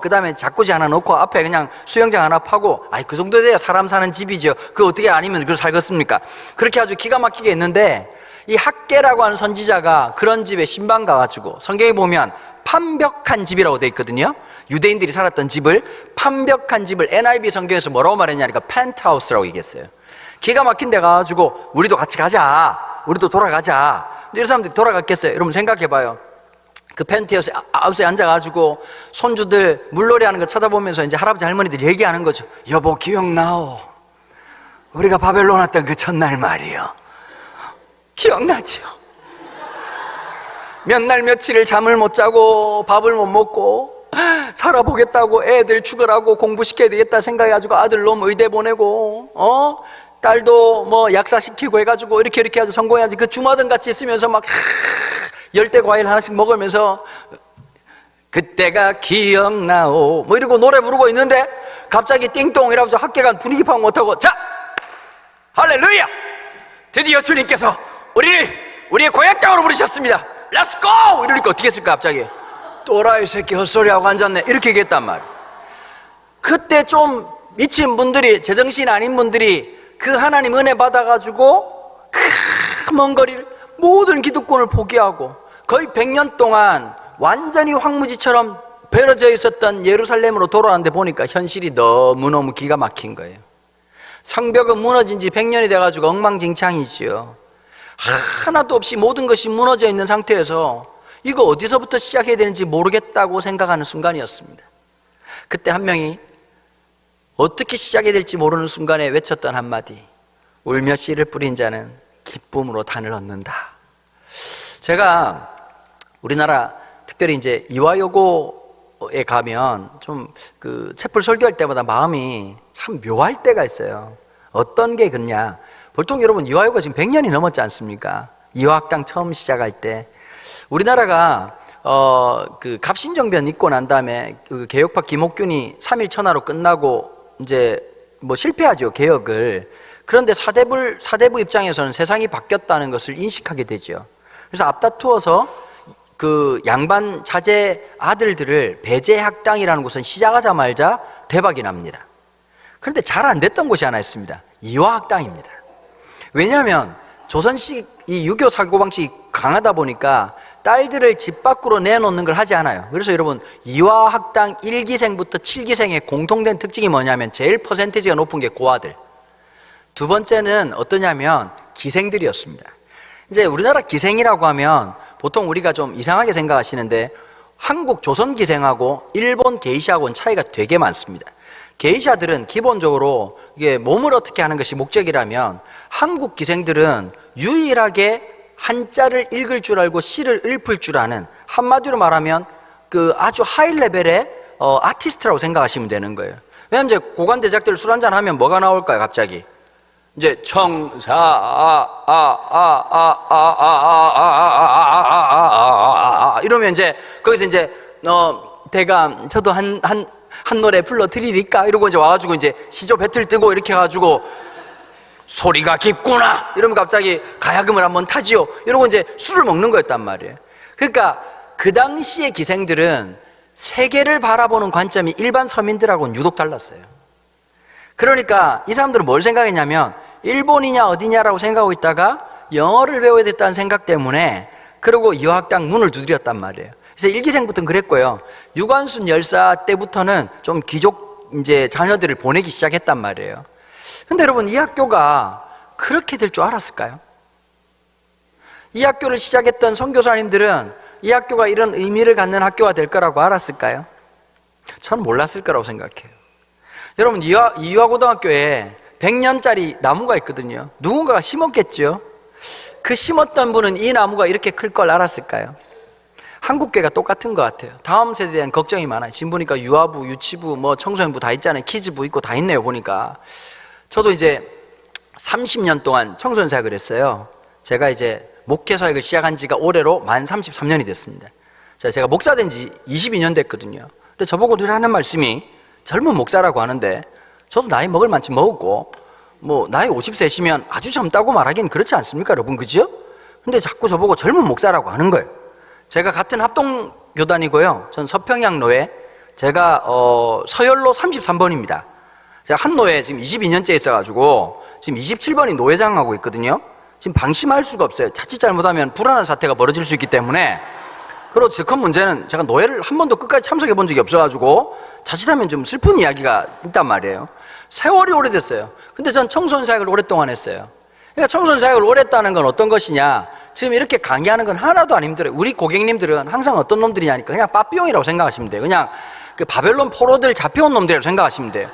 그 다음에 자꾸지 하나 놓고 앞에 그냥 수영장 하나 파고, 그 정도 돼야 사람 사는 집이죠. 그 어떻게 아니면 그걸 살겠습니까? 그렇게 아주 기가 막히게 했는데 이 학개라고 하는 선지자가 그런 집에 신방 가가지고, 성경에 보면 판벽한 집이라고 돼 있거든요. 유대인들이 살았던 집을, 판벽한 집을 NIV 성경에서 뭐라고 말했냐니까 펜트하우스라고 얘기했어요. 기가 막힌 데 가가지고 우리도 같이 가자, 우리도 돌아가자. 근데 이 사람들이 돌아갔겠어요? 여러분 생각해봐요. 그 펜트하우스에 앉아가지고 손주들 물놀이 하는 거 쳐다보면서 이제 할아버지 할머니들이 얘기하는 거죠. 여보 기억나오? 우리가 바벨론 왔던 그 첫날 말이요. 기억나죠? 몇 날 며칠을 잠을 못 자고 밥을 못 먹고 살아보겠다고 애들 죽으라고 공부시켜야 되겠다 생각해가지고 아들 놈 의대 보내고 딸도 뭐 약사시키고 해가지고 이렇게 해가지고 성공해야지. 그 주마등 같이 있으면서 막 열대 과일 하나씩 먹으면서 그때가 기억나오 뭐 이러고 노래 부르고 있는데 갑자기 띵동 이라고 학교가 분위기 파악 못하고 자! 할렐루야! 드디어 주님께서 우리의 고향 땅으로 부르셨습니다. Let's go! 이러니까 어떻게 했을까 갑자기? 또라이 새끼 헛소리하고 앉았네 이렇게 얘기했단 말이에요. 그때 좀 미친 분들이, 제정신 아닌 분들이 그 하나님 은혜 받아가지고 먼 거리를 모든 기득권을 포기하고 거의 100년 동안 완전히 황무지처럼 베어져 있었던 예루살렘으로 돌아왔는데 보니까 현실이 너무너무 기가 막힌 거예요. 성벽은 무너진 지 100년이 돼가지고 엉망진창이지요. 하나도 없이 모든 것이 무너져 있는 상태에서 이거 어디서부터 시작해야 되는지 모르겠다고 생각하는 순간이었습니다. 그때 한 명이 어떻게 시작해야 될지 모르는 순간에 외쳤던 한마디, 울며 씨를 뿌린 자는 기쁨으로 단을 얻는다. 제가 우리나라 특별히 이제 이화여고에 가면 좀 그 채플 설교할 때마다 마음이 참 묘할 때가 있어요. 어떤 게 그러냐, 보통 여러분 이화여고가 지금 100년이 넘었지 않습니까? 이화학당 처음 시작할 때 우리나라가 그 갑신정변 있고 난 다음에 그 개혁파 김옥균이 3일 천하로 끝나고 이제 뭐 실패하죠, 개혁을. 그런데 사대부 입장에서는 세상이 바뀌었다는 것을 인식하게 되죠. 그래서 앞다투어서 그 양반 자제 아들들을 배제학당이라는 곳은 시작하자마자 대박이 납니다. 그런데 잘 안 됐던 곳이 하나 있습니다. 이화학당입니다. 왜냐하면 조선식 이 유교 사고방식이 강하다 보니까 딸들을 집 밖으로 내놓는 걸 하지 않아요. 그래서 여러분 이화학당 1기생부터 7기생의 공통된 특징이 뭐냐면 제일 퍼센티지가 높은 게 고아들, 두 번째는 어떠냐면 기생들이었습니다. 이제 우리나라 기생이라고 하면 보통 우리가 좀 이상하게 생각하시는데 한국 조선 기생하고 일본 게이샤하고는 차이가 되게 많습니다. 게이샤들은 기본적으로 이게 몸을 어떻게 하는 것이 목적이라면 한국 기생들은 유일하게 한자를 읽을 줄 알고 시를 읊을 줄 아는, 한마디로 말하면 그 아주 하이 레벨의 아티스트라고 생각하시면 되는 거예요. 왜냐면 이제 고관대작들 술 한잔 하면 뭐가 나올까요 갑자기? 이제 청사 이러면 이제 거기서 이제 대감 저도 한 노래 불러 드리리까 이러고 이제 와가지고 이제 시조 배틀 뜨고 이렇게 해가지고 소리가 깊구나 이러면 갑자기 가야금을 한번 타지요 이러고 이제 술을 먹는 거였단 말이에요. 그러니까 그 당시의 기생들은 세계를 바라보는 관점이 일반 서민들하고는 유독 달랐어요. 그러니까 이 사람들은 뭘 생각했냐면 일본이냐 어디냐라고 생각하고 있다가 영어를 배워야 됐다는 생각 때문에 그리고 이화학당 문을 두드렸단 말이에요. 그래서 1기생부터는 그랬고요. 유관순 열사 때부터는 좀 귀족 이제 자녀들을 보내기 시작했단 말이에요. 근데 여러분 이 학교가 그렇게 될 줄 알았을까요? 이 학교를 시작했던 선교사님들은 이 학교가 이런 의미를 갖는 학교가 될 거라고 알았을까요? 저는 몰랐을 거라고 생각해요. 여러분 이화고등학교에 100년짜리 나무가 있거든요. 누군가가 심었겠죠. 그 심었던 분은 이 나무가 이렇게 클 걸 알았을까요? 한국교회가 똑같은 것 같아요. 다음 세대에 대한 걱정이 많아요. 지금 보니까 유아부, 유치부, 뭐 청소년부 다 있잖아요. 키즈부 있고 다 있네요 보니까. 저도 이제 30년 동안 청소년 사역을 했어요. 제가 이제 목회 사역을 시작한 지가 올해로 만 33년이 됐습니다. 제가 목사 된 지 22년 됐거든요. 근데 저보고 늘 하는 말씀이 젊은 목사라고 하는데 저도 나이 먹을 만큼 먹었고 뭐 나이 50세시면 아주 젊다고 말하기는 그렇지 않습니까 여러분, 그죠? 근데 자꾸 저보고 젊은 목사라고 하는 거예요. 제가 같은 합동교단이고요. 전 서평양로에, 제가 서열로 33번입니다. 제가 한 노예 지금 22년째 있어가지고 지금 27번이 노회장하고 있거든요. 지금 방심할 수가 없어요. 자칫 잘못하면 불안한 사태가 벌어질 수 있기 때문에. 그리고 더 큰 문제는 제가 노예를 한 번도 끝까지 참석해 본 적이 없어가지고 자칫하면 좀 슬픈 이야기가 있단 말이에요. 세월이 오래됐어요. 근데 전 청소년 사역을 오랫동안 했어요. 그러니까 청소년 사역을 오래 했다는 건 어떤 것이냐, 지금 이렇게 강의하는 건 하나도 안 힘들어요. 우리 고객님들은 항상 어떤 놈들이냐니까 그냥 빠삐용이라고 생각하시면 돼요. 그냥 그 바벨론 포로들 잡혀온 놈들이라고 생각하시면 돼요.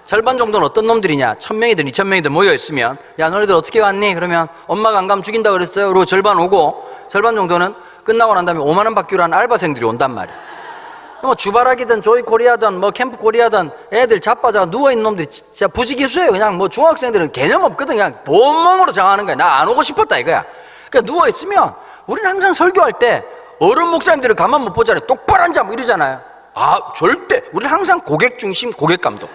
절반 정도는 어떤 놈들이냐, 1000명이든 2000명이든 모여있으면 야 너희들 어떻게 왔니? 그러면 엄마가 안 가면 죽인다 그랬어요. 그리고 절반 오고, 절반 정도는 끝나고 난 다음에 5만 원 받기로 한 알바생들이 온단 말이에요. 뭐 주바락이든 조이 코리아든 뭐 캠프 코리아든 애들 자빠져 누워있는 놈들이 진짜 부지기수예요. 그냥 뭐 중학생들은 개념 없거든. 그냥 본몸으로 정하는 거야. 나 안 오고 싶었다 이거야. 그러니까 누워있으면 우리는 항상 설교할 때 어른 목사님들은 가만 못 보잖아요. 똑바로 앉아 뭐 이러잖아요. 아 절대 우리는 항상 고객 중심, 고객 감독.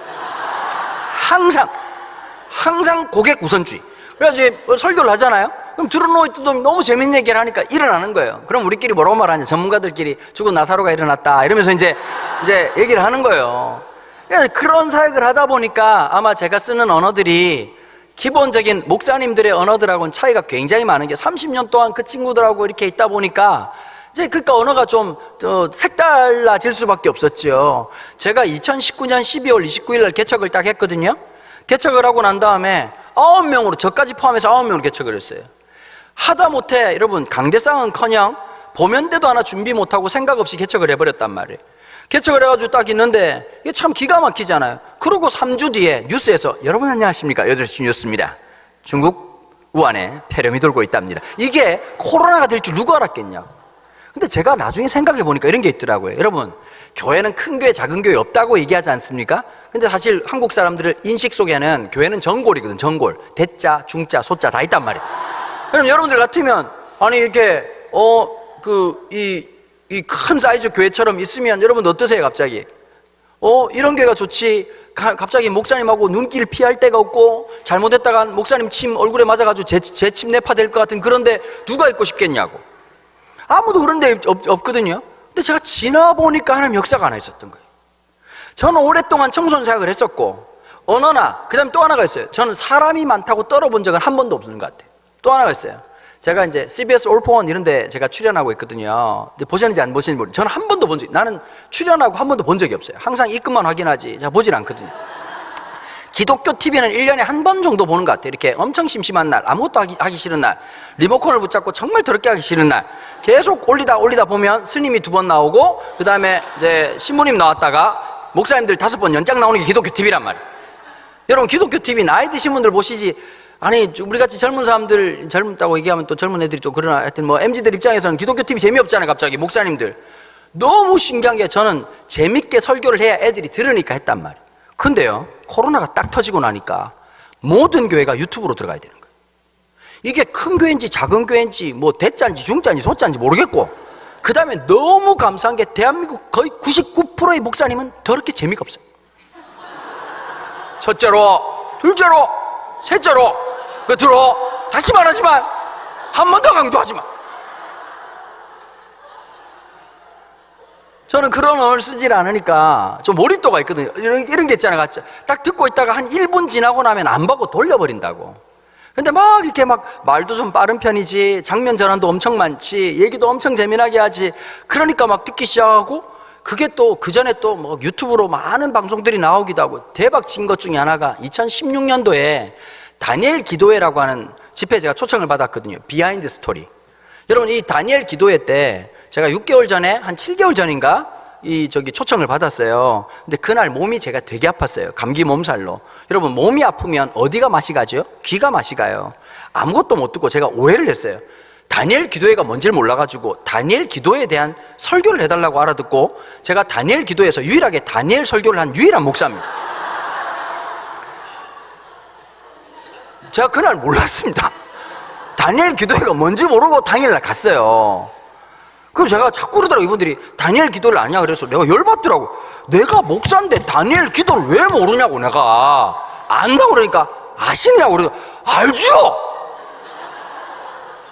항상 고객 우선주의. 그래가지고 설교를 하잖아요. 그럼 들어놓고 있던 너무 재밌는 얘기를 하니까 일어나는 거예요. 그럼 우리끼리 뭐라고 말하냐? 전문가들끼리 죽은 나사로가 일어났다 이러면서 이제 얘기를 하는 거예요. 그런 사역을 하다 보니까 아마 제가 쓰는 언어들이 기본적인 목사님들의 언어들하고는 차이가 굉장히 많은 게 30년 동안 그 친구들하고 이렇게 있다 보니까 이제 그러니까 언어가 좀 색달라질 수밖에 없었죠. 제가 2019년 12월 29일 날 개척을 딱 했거든요. 개척을 하고 난 다음에 9명으로 저까지 포함해서 9명으로 개척을 했어요. 하다못해 여러분 강대상은커녕 보면대도 하나 준비 못하고 생각 없이 개척을 해버렸단 말이에요. 개척을 해가지고 딱 있는데 이게 참 기가 막히잖아요. 그러고 3주 뒤에 뉴스에서 여러분 안녕하십니까? 8시 뉴스입니다. 중국 우한에 폐렴이 돌고 있답니다. 이게 코로나가 될 줄 누가 알았겠냐고. 근데 제가 나중에 생각해 보니까 이런 게 있더라고요. 여러분 교회는 큰 교회 작은 교회 없다고 얘기하지 않습니까? 근데 사실 한국 사람들의 인식 속에는 교회는 전골이거든. 전골. 대자, 중자, 소자 다 있단 말이에요. 그럼 여러분들 같으면 아니 이렇게 이 큰 사이즈 교회처럼 있으면 여러분 어떠세요 갑자기? 이런 교회가 좋지. 갑자기 목사님하고 눈길 피할 데가 없고 잘못했다가 목사님 침 얼굴에 맞아가지고 제 침 내파될 것 같은 그런데 누가 있고 싶겠냐고. 아무도 그런 데 없거든요. 근데 제가 지나보니까 하나님 역사가 하나 있었던 거예요. 저는 오랫동안 청소년 사역을 했었고 언어나 그 다음에 또 하나가 있어요. 저는 사람이 많다고 떨어본 적은 한 번도 없는 것 같아요. 또 하나가 있어요. 제가 이제 CBS All for One 이런 데 제가 출연하고 있거든요. 보셨는지 안 보시는지 모르겠어요. 저는 한 번도 나는 출연하고 한 번도 본 적이 없어요. 항상 입금만 확인하지 제가 보질 않거든요. 기독교 TV는 1년에 한 번 정도 보는 것 같아요. 이렇게 엄청 심심한 날, 아무것도 하기 싫은 날, 리모컨을 붙잡고 정말 더럽게 하기 싫은 날 계속 올리다 보면 스님이 2번 나오고 그 다음에 이제 신부님 나왔다가 목사님들 5번 연장 나오는 게 기독교 TV란 말이에요. 여러분 기독교 TV 나이 드신 분들 보시지. 아니 우리같이 젊은 사람들 젊다고 얘기하면 또 젊은 애들이 또 그러나 하여튼 뭐 MZ들 입장에서는 기독교 TV 재미없잖아요. 갑자기 목사님들 너무 신기한 게 저는 재밌게 설교를 해야 애들이 들으니까 했단 말이에요. 근데요 코로나가 딱 터지고 나니까 모든 교회가 유튜브로 들어가야 되는 거예요. 이게 큰 교회인지 작은 교회인지 뭐 대자인지 중자인지 소자인지 모르겠고 그 다음에 너무 감사한 게 대한민국 거의 99%의 목사님은 더럽게 재미가 없어요. 첫째로 둘째로 셋째로 끝으로 다시 말하지만 한 번 더 강조하지만 저는 그런 언어를 쓰질 않으니까 좀 몰입도가 있거든요. 이런 게 있잖아요. 딱 듣고 있다가 한 1분 지나고 나면 안 받고 돌려버린다고. 근데 막 이렇게 막 말도 좀 빠른 편이지 장면 전환도 엄청 많지 얘기도 엄청 재미나게 하지 그러니까 막 듣기 시작하고 그게 또 그 전에 또 뭐 유튜브로 많은 방송들이 나오기도 하고 대박 친 것 중에 하나가 2016년도에 다니엘 기도회라고 하는 집회에 제가 초청을 받았거든요. 비하인드 스토리. 여러분 이 다니엘 기도회 때 제가 6개월 전에 한 7개월 전인가 초청을 받았어요. 근데 그날 몸이 제가 되게 아팠어요. 감기 몸살로. 여러분 몸이 아프면 어디가 맛이 가죠? 귀가 맛이 가요. 아무것도 못 듣고 제가 오해를 했어요. 다니엘 기도회가 뭔지를 몰라가지고 다니엘 기도회에 대한 설교를 해달라고 알아듣고 제가 다니엘 기도회에서 유일하게 다니엘 설교를 한 유일한 목사입니다. 제가 그날 몰랐습니다. 다니엘 기도회가 뭔지 모르고 당일날 갔어요. 그래서 제가 자꾸 그러더라고요. 이분들이 다니엘 기도를 아냐 그래서 내가 열받더라고. 내가 목사인데 다니엘 기도를 왜 모르냐고. 내가 안다고 그러니까 아시냐고. 그래서 알죠.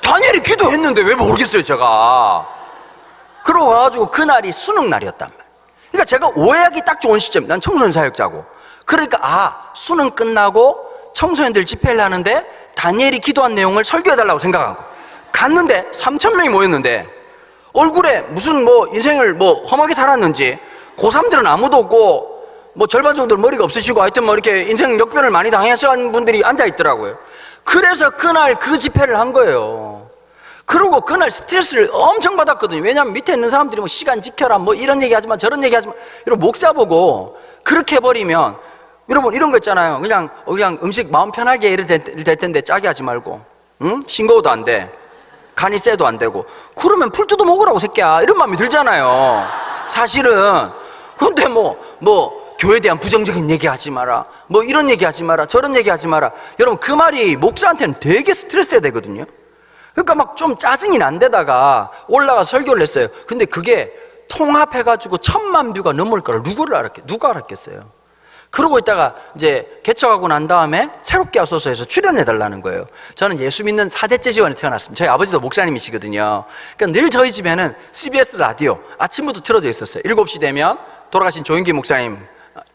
다니엘이 기도했는데 왜 모르겠어요 제가. 그러고 와가지고 그날이 수능 날이었단 말이에요. 그러니까 제가 오해하기 딱 좋은 시점. 난 청소년 사역자고. 그러니까 수능 끝나고 청소년들 집회를 하는데 다니엘이 기도한 내용을 설교해달라고 생각하고 갔는데 3,000명이 모였는데 얼굴에 무슨 뭐 인생을 뭐 험하게 살았는지 고3들은 아무도 없고 뭐 절반 정도는 머리가 없으시고 하여튼 뭐 이렇게 인생 역변을 많이 당하신 분들이 앉아있더라고요. 그래서 그날 그 집회를 한 거예요. 그리고 그날 스트레스를 엄청 받았거든요. 왜냐하면 밑에 있는 사람들이 뭐 시간 지켜라 뭐 이런 얘기 하지마 저런 얘기 하지마 이런 목자 보고 그렇게 해버리면 여러분 이런 거 있잖아요. 그냥 음식 마음 편하게 이래 될 텐데 짜게 하지 말고 응? 싱거워도 안 돼. 간이 세도 안 되고 그러면 풀 뜯어 먹으라고 새끼야 이런 마음이 들잖아요 사실은. 근데 뭐 교회에 대한 부정적인 얘기 하지 마라 뭐 이런 얘기 하지 마라 저런 얘기 하지 마라. 여러분 그 말이 목사한테는 되게 스트레스가 되거든요. 그러니까 막 좀 짜증이 난 데다가 올라가 설교를 했어요. 근데 그게 통합해가지고 1,000만 뷰가 넘을 거라 누가 알았겠어요. 그러고 있다가 이제 개척하고 난 다음에 새롭게 하소서에서 출연해달라는 거예요. 저는 예수 믿는 4대째 지원에 태어났습니다. 저희 아버지도 목사님이시거든요. 그러니까 늘 저희 집에는 CBS 라디오 아침부터 틀어져 있었어요. 7시 되면 돌아가신 조윤기 목사님,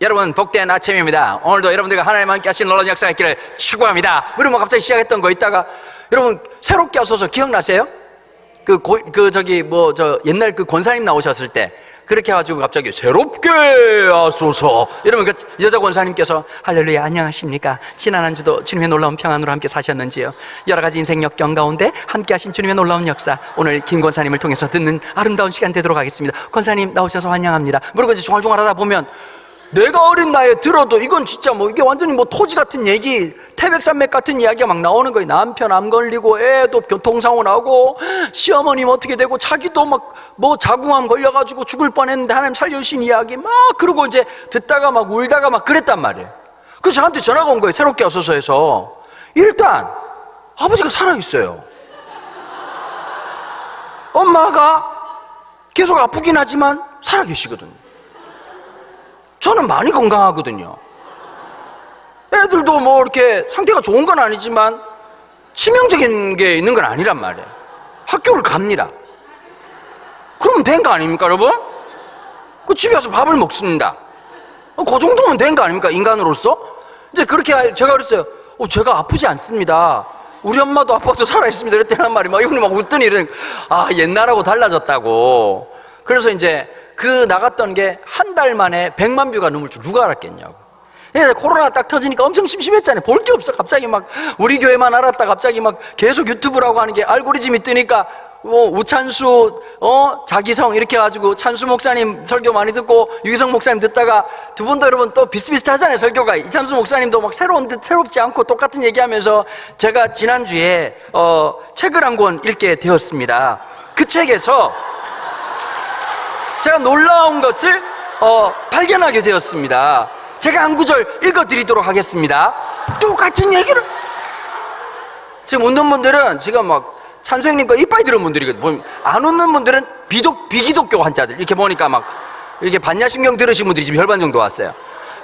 여러분 복된 아침입니다. 오늘도 여러분들과 하나님 함께 하신 놀라운 역사가 있기를 축원합니다. 이러면 갑자기 시작했던 거 있다가, 여러분 새롭게 하소서 기억나세요? 옛날 그 권사님 나오셨을 때 그렇게 해가지고 갑자기 새롭게 하소서 이러면 그 여자 권사님께서 할렐루야 안녕하십니까, 지난 한 주도 주님의 놀라운 평안으로 함께 사셨는지요, 여러 가지 인생 역경 가운데 함께 하신 주님의 놀라운 역사, 오늘 김 권사님을 통해서 듣는 아름다운 시간 되도록 하겠습니다. 권사님 나오셔서 환영합니다. 그리고 이제 중얼중얼 하다 보면 내가 어린 나이에 들어도 이건 진짜 이게 완전히 토지 같은 얘기, 태백산맥 같은 이야기가 막 나오는 거예요. 남편 암 걸리고 애도 교통사고 나고 시어머님 어떻게 되고 자기도 자궁암 걸려가지고 죽을 뻔했는데 하나님 살려주신 이야기 그러고 이제 듣다가 울다가 그랬단 말이에요. 그래서 저한테 전화가 온 거예요. 새롭게 하소서에서. 일단 아버지가 살아있어요. 엄마가 계속 아프긴 하지만 살아계시거든요. 저는 많이 건강하거든요. 애들도 이렇게 상태가 좋은 건 아니지만 치명적인 게 있는 건 아니란 말이에요. 학교를 갑니다. 그러면 된 거 아닙니까, 여러분? 그 집에 와서 밥을 먹습니다. 그 정도면 된 거 아닙니까, 인간으로서? 이제 그렇게 제가 그랬어요. 제가 아프지 않습니다. 우리 엄마도 아빠도 살아있습니다. 이랬더니 말이에요. 이분이 웃더니 옛날하고 달라졌다고. 그래서 이제 나갔던 게 한 달 만에 100만 뷰가 넘을 줄 누가 알았겠냐고. 코로나 딱 터지니까 엄청 심심했잖아요. 볼 게 없어. 갑자기 우리 교회만 알았다 갑자기 계속 유튜브라고 하는 게 알고리즘이 뜨니까 우찬수, 자기성 이렇게 해가지고 찬수 목사님 설교 많이 듣고 유기성 목사님 듣다가 두 분도 여러분 또 비슷비슷하잖아요. 설교가. 이찬수 목사님도 새로운 듯 새롭지 않고 똑같은 얘기하면서 제가 지난주에 책을 한 권 읽게 되었습니다. 그 책에서 제가 놀라운 것을 발견하게 되었습니다. 제가 한 구절 읽어드리도록 하겠습니다. 똑같은 얘기를 지금 웃는 분들은 지금 찬수 형님 거 이빨 들은 분들이거든요. 안 웃는 분들은 비기독교 환자들. 이렇게 보니까 이렇게 반야심경 들으신 분들이 지금 혈반 정도 왔어요.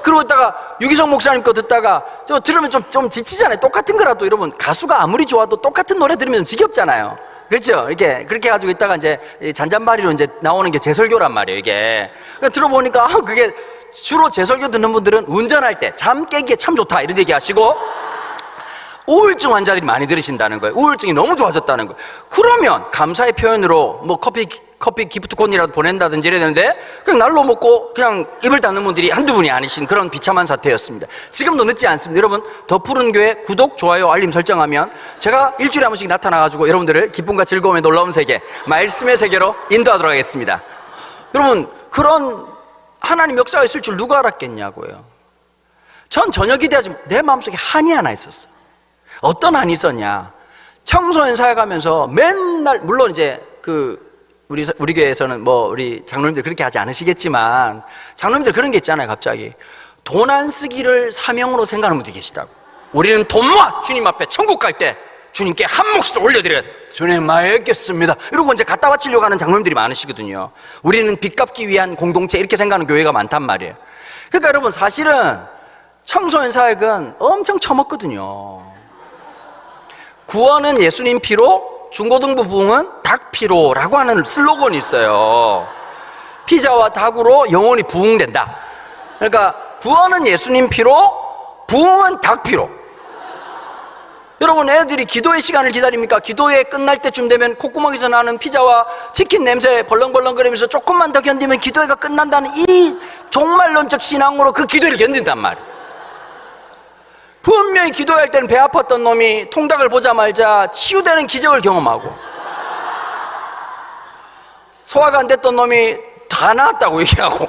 그러고 있다가 유기성 목사님 거 듣다가 들으면 좀 지치잖아요. 똑같은 거라도 여러분 가수가 아무리 좋아도 똑같은 노래 들으면 좀 지겹잖아요. 그렇죠? 그렇게 해가지고 있다가 이제 잔잔바리로 이제 나오는 게 제설교란 말이에요, 이게. 들어보니까, 그게 주로 제설교 듣는 분들은 운전할 때 잠 깨기에 참 좋다, 이런 얘기 하시고, 우울증 환자들이 많이 들으신다는 거예요. 우울증이 너무 좋아졌다는 거예요. 그러면 감사의 표현으로 커피 기프트콘이라도 보낸다든지 이래야 되는데 그냥 날로 먹고 그냥 입을 닫는 분들이 한두 분이 아니신 그런 비참한 사태였습니다. 지금도 늦지 않습니다. 여러분 더 푸른 교회 구독, 좋아요, 알림 설정하면 제가 일주일에 한 번씩 나타나가지고 여러분들을 기쁨과 즐거움의 놀라운 세계, 말씀의 세계로 인도하도록 하겠습니다. 여러분 그런 하나님 역사가 있을 줄 누가 알았겠냐고요. 전 전혀 기대하지 내 마음속에 한이 하나 있었어요. 어떤 한이 있었냐, 청소년 사역하면서 맨날 물론 이제 우리 교회에서는 우리 장로님들 그렇게 하지 않으시겠지만 장로님들 그런 게 있잖아요. 갑자기 돈 안 쓰기를 사명으로 생각하는 분들이 계시다고. 우리는 돈 모아 주님 앞에 천국 갈 때 주님께 한 몫을 올려드려 주님 마였겠습니다 이러고 이제 갖다 바치려고 하는 장로님들이 많으시거든요. 우리는 빚 갚기 위한 공동체 이렇게 생각하는 교회가 많단 말이에요. 그러니까 여러분 사실은 청소년 사역은 엄청 처먹거든요. 구원은 예수님 피로, 중고등부 부흥은 닭 피로라고 하는 슬로건이 있어요. 피자와 닭으로 영혼이 부흥된다. 그러니까 구원은 예수님 피로, 부흥은 닭 피로. 여러분 애들이 기도의 시간을 기다립니까? 기도회 끝날 때쯤 되면 콧구멍에서 나는 피자와 치킨 냄새 벌렁벌렁거리면서 조금만 더 견디면 기도회가 끝난다는 이 종말론적 신앙으로 그 기도회를 견딘단 말이에요. 분명히 기도할 때는 배 아팠던 놈이 통닭을 보자마자 치유되는 기적을 경험하고, 소화가 안 됐던 놈이 다 나았다고 얘기하고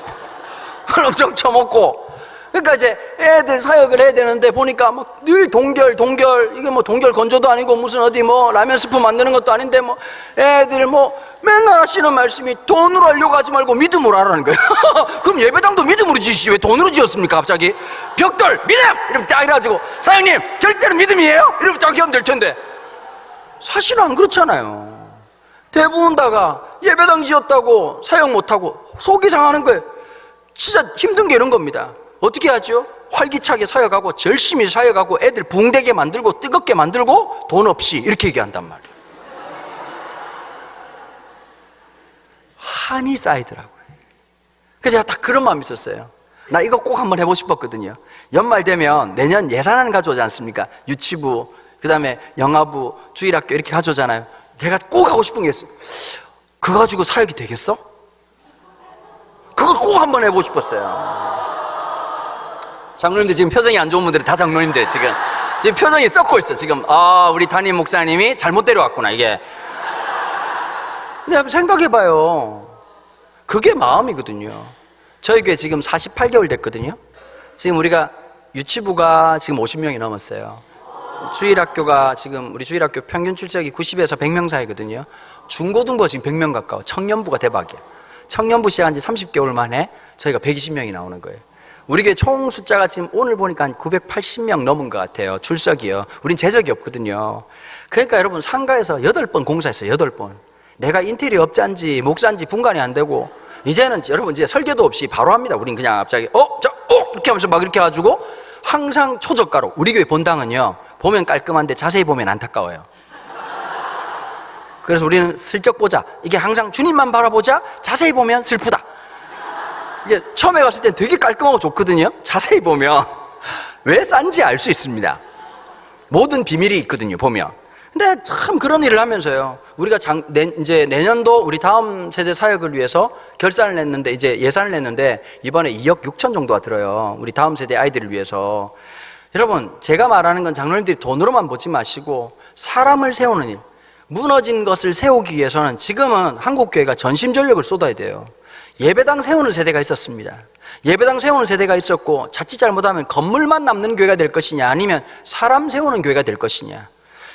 그걸 엄청 처먹고. 그러니까 이제 애들 사역을 해야 되는데 보니까 늘 동결 이게 동결 건조도 아니고 무슨 어디 라면 스프 만드는 것도 아닌데 애들 맨날 하시는 말씀이 돈으로 하려고 하지 말고 믿음으로 하라는 거예요. 그럼 예배당도 믿음으로 지시지 왜 돈으로 지었습니까? 갑자기 벽돌 믿음 이러면 딱 이래가지고 사장님 결제는 믿음이에요? 이러면 딱 하면 될 텐데 사실은 안 그렇잖아요. 대부분 다가 예배당 지었다고 사역 못하고 속이 상하는 거예요. 진짜 힘든 게 이런 겁니다. 어떻게 하죠? 활기차게 사역하고 열심히 사역하고 애들 붕대게 만들고 뜨겁게 만들고 돈 없이 이렇게 얘기한단 말이에요. 한이 쌓이더라고요. 그래서 제가 딱 그런 마음이 있었어요. 나 이거 꼭 한번 해보고 싶었거든요. 연말 되면 내년 예산안 가져오지 않습니까? 유치부, 그 다음에 영화부, 주일학교 이렇게 가져오잖아요. 제가 꼭 하고 싶은 게 있어요. 그거 가지고 사역이 되겠어? 그걸 꼭 한번 해보고 싶었어요. 장로님들 지금 표정이 안 좋은 분들은 다 장로님들 지금 표정이 썩고 있어. 지금 우리 담임 목사님이 잘못 데려왔구나 이게. 근데 한번 생각해봐요. 그게 마음이거든요. 저희 교회 지금 48개월 됐거든요. 지금 우리가 유치부가 지금 50명이 넘었어요. 주일학교가 지금 우리 주일학교 평균 출석이 90에서 100명 사이거든요. 중고등부가 지금 100명 가까워. 청년부가 대박이야. 청년부 시작한 지 30개월 만에 저희가 120명이 나오는 거예요. 우리 교회 총 숫자가 지금 오늘 보니까 한 980명 넘은 것 같아요. 출석이요. 우린 재적이 없거든요. 그러니까 여러분 상가에서 8번 공사했어요. 8번. 내가 인테리어 업자인지 목사인지 분간이 안 되고 이제는 여러분 이제 설계도 없이 바로 합니다. 우린 그냥 갑자기 이렇게 하면서 막 이렇게 해가지고 항상 초저가로. 우리 교회 본당은요 보면 깔끔한데 자세히 보면 안타까워요. 그래서 우리는 슬쩍 보자. 이게 항상 주님만 바라보자. 자세히 보면 슬프다. 이게 처음에 갔을 땐 되게 깔끔하고 좋거든요. 자세히 보면 왜 싼지 알 수 있습니다. 모든 비밀이 있거든요. 보면. 근데 참 그런 일을 하면서요. 우리가 이제 내년도 우리 다음 세대 사역을 위해서 결산을 냈는데 이제 예산을 냈는데 이번에 2억 6천 정도가 들어요. 우리 다음 세대 아이들을 위해서. 여러분 제가 말하는 건 장로님들이 돈으로만 보지 마시고 사람을 세우는 일, 무너진 것을 세우기 위해서는 지금은 한국교회가 전심전력을 쏟아야 돼요. 예배당 세우는 세대가 있었습니다. 예배당 세우는 세대가 있었고 자칫 잘못하면 건물만 남는 교회가 될 것이냐 아니면 사람 세우는 교회가 될 것이냐.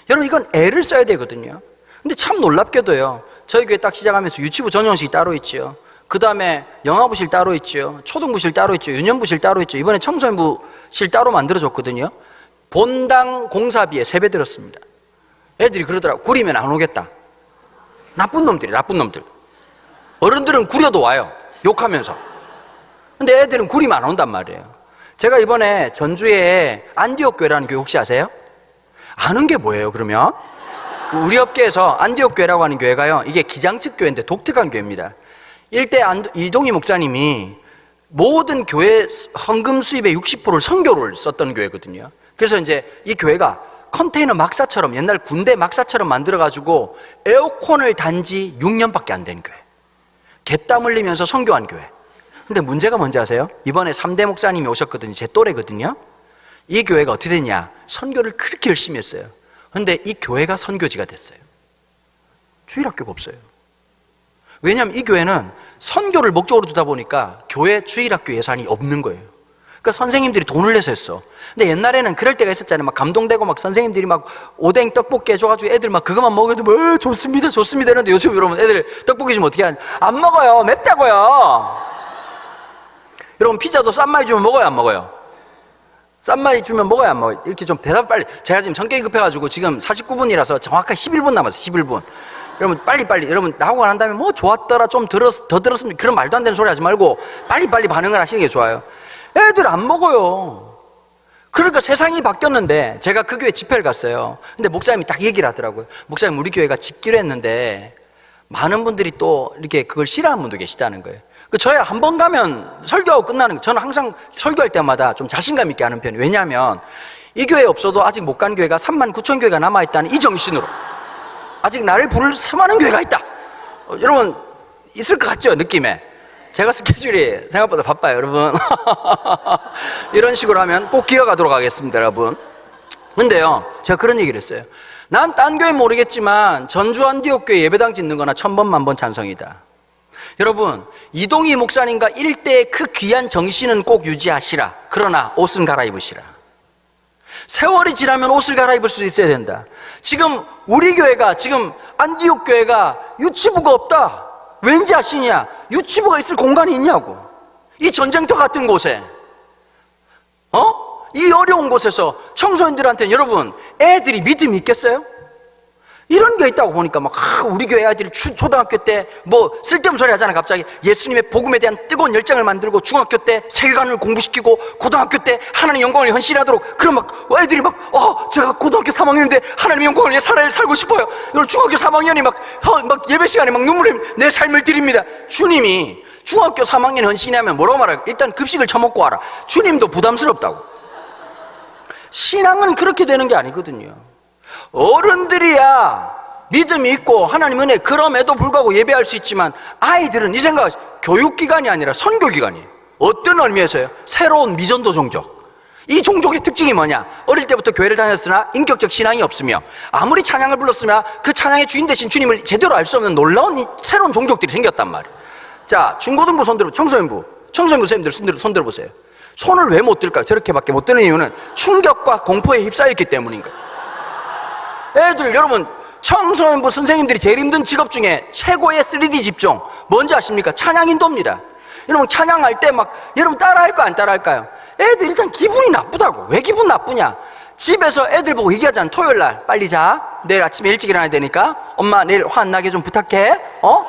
여러분 이건 애를 써야 되거든요. 근데 참 놀랍게도요. 저희 교회 딱 시작하면서 유치부 전용실이 따로 있죠. 그 다음에 영화부실 따로 있죠. 초등부실 따로 있죠. 유년부실 따로 있죠. 이번에 청소년부실 따로 만들어줬거든요. 본당 공사비에 3배 들었습니다. 애들이 그러더라고. 구리면 안 오겠다. 나쁜 놈들이 나쁜 놈들. 어른들은 구려도 와요. 욕하면서. 근데 애들은 구리면 안 온단 말이에요. 제가 이번에 전주에 안디옥 교회라는 교회 혹시 아세요? 아는 게 뭐예요 그러면? 우리 업계에서 안디옥 교회라고 하는 교회가요 이게 기장측 교회인데 독특한 교회입니다. 일대 이동희 목사님이 모든 교회 헌금 수입의 60%를 선교를 썼던 교회거든요. 그래서 이제 이 교회가 컨테이너 막사처럼 옛날 군대 막사처럼 만들어가지고 에어컨을 단지 6년밖에 안 된 교회. 개땀 흘리면서 선교한 교회. 근데 문제가 뭔지 아세요? 이번에 3대 목사님이 오셨거든요. 제 또래거든요. 이 교회가 어떻게 됐냐? 선교를 그렇게 열심히 했어요. 근데 이 교회가 선교지가 됐어요. 주일학교가 없어요. 왜냐하면 이 교회는 선교를 목적으로 두다 보니까 교회 주일학교 예산이 없는 거예요. 그러니까 선생님들이 돈을 내서 했어. 근데 옛날에는 그럴 때가 있었잖아요. 막 감동되고 막 선생님들이 막 오뎅 떡볶이 해줘가지고 애들 막 그것만 먹어도 뭐 좋습니다 좋습니다 이러는데 요즘 여러분 애들 떡볶이 주면 어떻게 하냐? 안 먹어요. 맵다고요. 여러분 피자도 싼 많이 주면 먹어요 안 먹어요? 싼 많이 주면 먹어요 안 먹어요? 이렇게 좀 대답 빨리. 제가 지금 성격이 급해가지고 지금 49분이라서 정확하게 11분 남았어요. 11분. 여러분 빨리 여러분 나오고 난 다음에 뭐 좋았더라 좀 더 들었으면 그런 말도 안 되는 소리 하지 말고 빨리 반응을 하시는 게 좋아요. 애들 안 먹어요. 그러니까 세상이 바뀌었는데 제가 그 교회 집회를 갔어요. 근데 목사님이 딱 얘기를 하더라고요. 목사님 우리 교회가 짓기로 했는데 많은 분들이 또 이렇게 그걸 싫어하는 분도 계시다는 거예요. 저야 한 번 가면 설교하고 끝나는 거예요. 저는 항상 설교할 때마다 좀 자신감 있게 하는 편이에요. 왜냐하면 이 교회에 없어도 아직 못 간 교회가 39,000 교회가 남아있다는 이 정신으로 아직 나를 부를 수많은 교회가 있다. 여러분 있을 것 같죠 느낌에? 제가 스케줄이 생각보다 바빠요 여러분. 이런 식으로 하면 꼭 기억하도록 하겠습니다 여러분. 근데요 제가 그런 얘기를 했어요. 난 딴 교회 모르겠지만 전주 안디옥 교회 예배당 짓는 거나 1000번 만번 찬성이다. 여러분 이동희 목사님과 일대의 그 귀한 정신은 꼭 유지하시라. 그러나 옷은 갈아입으시라. 세월이 지나면 옷을 갈아입을 수 있어야 된다. 지금 우리 교회가 지금 안디옥 교회가 유치부가 없다. 왠지 아시냐? 유치부가 있을 공간이 있냐고. 이 전쟁터 같은 곳에 이 어려운 곳에서 청소년들한테는 여러분 애들이 믿음이 있겠어요? 이런 게 있다고 보니까 막 우리 교회 아이들이 초등학교 때 뭐 쓸데없는 소리 하잖아. 갑자기 예수님의 복음에 대한 뜨거운 열정을 만들고, 중학교 때 세계관을 공부시키고, 고등학교 때 하나님 영광을 헌신하도록. 그럼 막 애들이 막 제가 고등학교 3학년인데 하나님 영광을 위해 살고 싶어요. 중학교 3학년이 막 예배 시간에 막 눈물을 내 삶을 드립니다. 주님이 중학교 3학년 헌신하면 뭐라고 말할까? 일단 급식을 처먹고 와라. 주님도 부담스럽다고. 신앙은 그렇게 되는 게 아니거든요. 어른들이야 믿음이 있고 하나님 은혜, 그럼에도 불구하고 예배할 수 있지만, 아이들은 이 생각, 교육기관이 아니라 선교기관이에요. 어떤 의미에서요? 새로운 미전도 종족. 이 종족의 특징이 뭐냐? 어릴 때부터 교회를 다녔으나 인격적 신앙이 없으며, 아무리 찬양을 불렀으나 그 찬양의 주인 되신 주님을 제대로 알 수 없는 놀라운 새로운 종족들이 생겼단 말이에요. 자, 중고등부 손들어, 청소년부 선생님들 손 들어보세요. 손을 왜 못 들까요? 저렇게밖에 못 드는 이유는 충격과 공포에 휩싸였기 때문인 거예요. 애들, 여러분, 청소년부 선생님들이 제일 힘든 직업 중에 최고의 3D 집중 뭔지 아십니까? 찬양 인도입니다. 여러분, 찬양할 때 막 여러분 따라할까요, 안 따라할까요? 애들 일단 기분이 나쁘다고. 왜 기분 나쁘냐? 집에서 애들 보고 얘기하잖아. 토요일날 빨리 자, 내일 아침에 일찍 일어나야 되니까 엄마 내일 화 안 나게 좀 부탁해.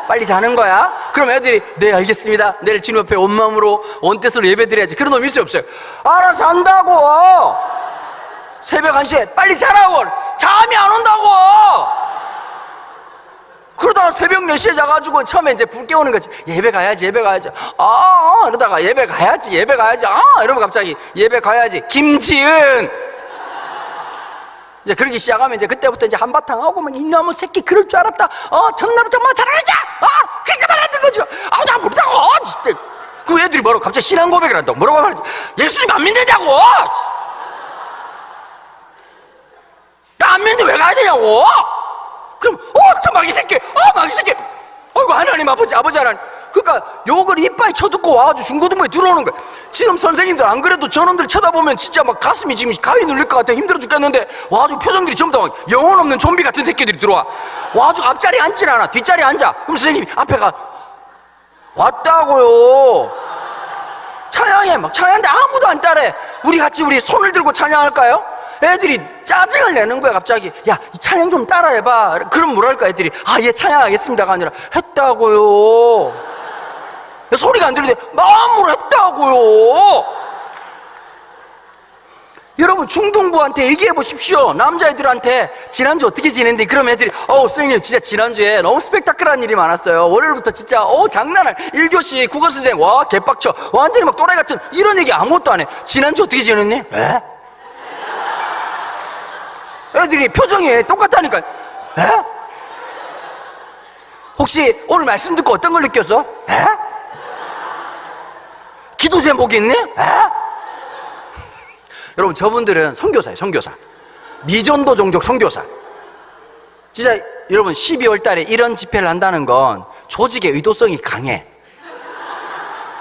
빨리 자는 거야. 그럼 애들이 네 알겠습니다, 내일 주님 앞에 온 마음으로 온 뜻으로 예배 드려야지. 그런 놈이 있어요, 없어요? 알아서 한다고. 새벽 1시에 빨리 자라고. 잠이 안 온다고. 그러다가 새벽 4시에 자가지고 처음에 이제 불 깨우는 거지. 예배 가야지. 이러다가 예배 가야지. 이러면 갑자기 예배 가야지. 김지은. 이제 그러기 시작하면 이제 그때부터 이제 한바탕 하고 막 이놈의 새끼 그럴 줄 알았다. 정말 잘하자. 그렇게 말하는 거죠. 나 모르다고. 진짜. 그 애들이 뭐라고 갑자기 신앙 고백을 한다고. 뭐라고 말하지? 예수님 안 믿는다고. 안 믿는데 왜 가야 되냐고. 그럼 막 이 새끼. 어이구 하나님 아버지 하나님. 그러니까 욕을 이빨 쳐듣고 와가지고 중고등부에 들어오는 거야. 지금 선생님들 안 그래도 저놈들 쳐다보면 진짜 막 가슴이 지금 가위 눌릴 것 같아. 힘들어 죽겠는데 와가지고 표정들이 전부 다 영혼 없는 좀비 같은 새끼들이 들어와. 와가지고 앞자리에 앉질 않아. 뒷자리에 앉아. 그럼 선생님이 앞에 가. 왔다고요. 찬양해. 막 찬양하는데 아무도 안 따라해. 우리 손을 들고 찬양할까요? 애들이 짜증을 내는 거야. 갑자기 야, 이 찬양 좀 따라해봐. 그럼 뭐랄까 애들이 예 찬양하겠습니다가 아니라 했다고요. 소리가 안 들리는데 마음으로 했다고요. 여러분, 중등부한테 얘기해 보십시오. 남자애들한테 지난주 어떻게 지냈는데, 그럼 애들이 선생님 진짜 지난주에 너무 스펙타클한 일이 많았어요. 월요일부터 진짜 장난 아니야. 1교시 국어선생님 와 개빡쳐. 완전히 막 또라이 같은 이런 얘기 아무것도 안 해. 지난주 어떻게 지냈니? 에? 애들이 표정이 똑같다니까. 에? 혹시 오늘 말씀 듣고 어떤 걸 느꼈어? 에? 기도 제목이 있니? 에? 여러분, 저분들은 선교사예요. 선교사. 미전도 종족 선교사. 진짜 여러분, 12월 달에 이런 집회를 한다는 건 조직의 의도성이 강해.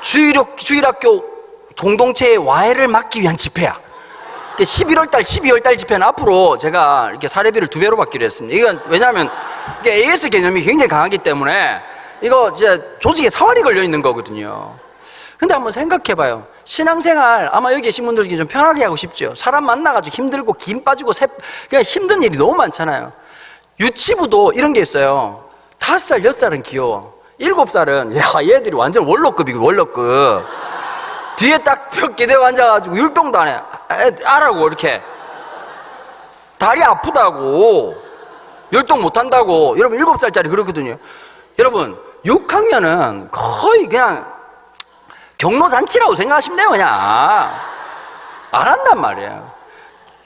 주일학교 공동체의 와해를 막기 위한 집회야. 12월 달 집회는 앞으로 제가 이렇게 사례비를 2배로 받기로 했습니다. 이건 왜냐하면 이게 AS 개념이 굉장히 강하기 때문에 이거 진짜 조직에 사활이 걸려 있는 거거든요. 근데 한번 생각해봐요. 신앙생활 아마 여기 계신 분들 중에 좀 편하게 하고 싶죠. 사람 만나가지고 힘들고 김 빠지고 그냥 힘든 일이 너무 많잖아요. 유치부도 이런 게 있어요. 5살, 6살은 귀여워. 7살은 얘들이 완전 원로급이고 원로급. 뒤에 딱 벽 기대고 앉아가지고 율동도 안 해. 알아고 이렇게 다리 아프다고 율동 못한다고. 여러분 7살짜리 그렇거든요. 여러분 6학년은 거의 그냥 경로잔치라고 생각하시면 돼요. 그냥 안 한단 말이에요.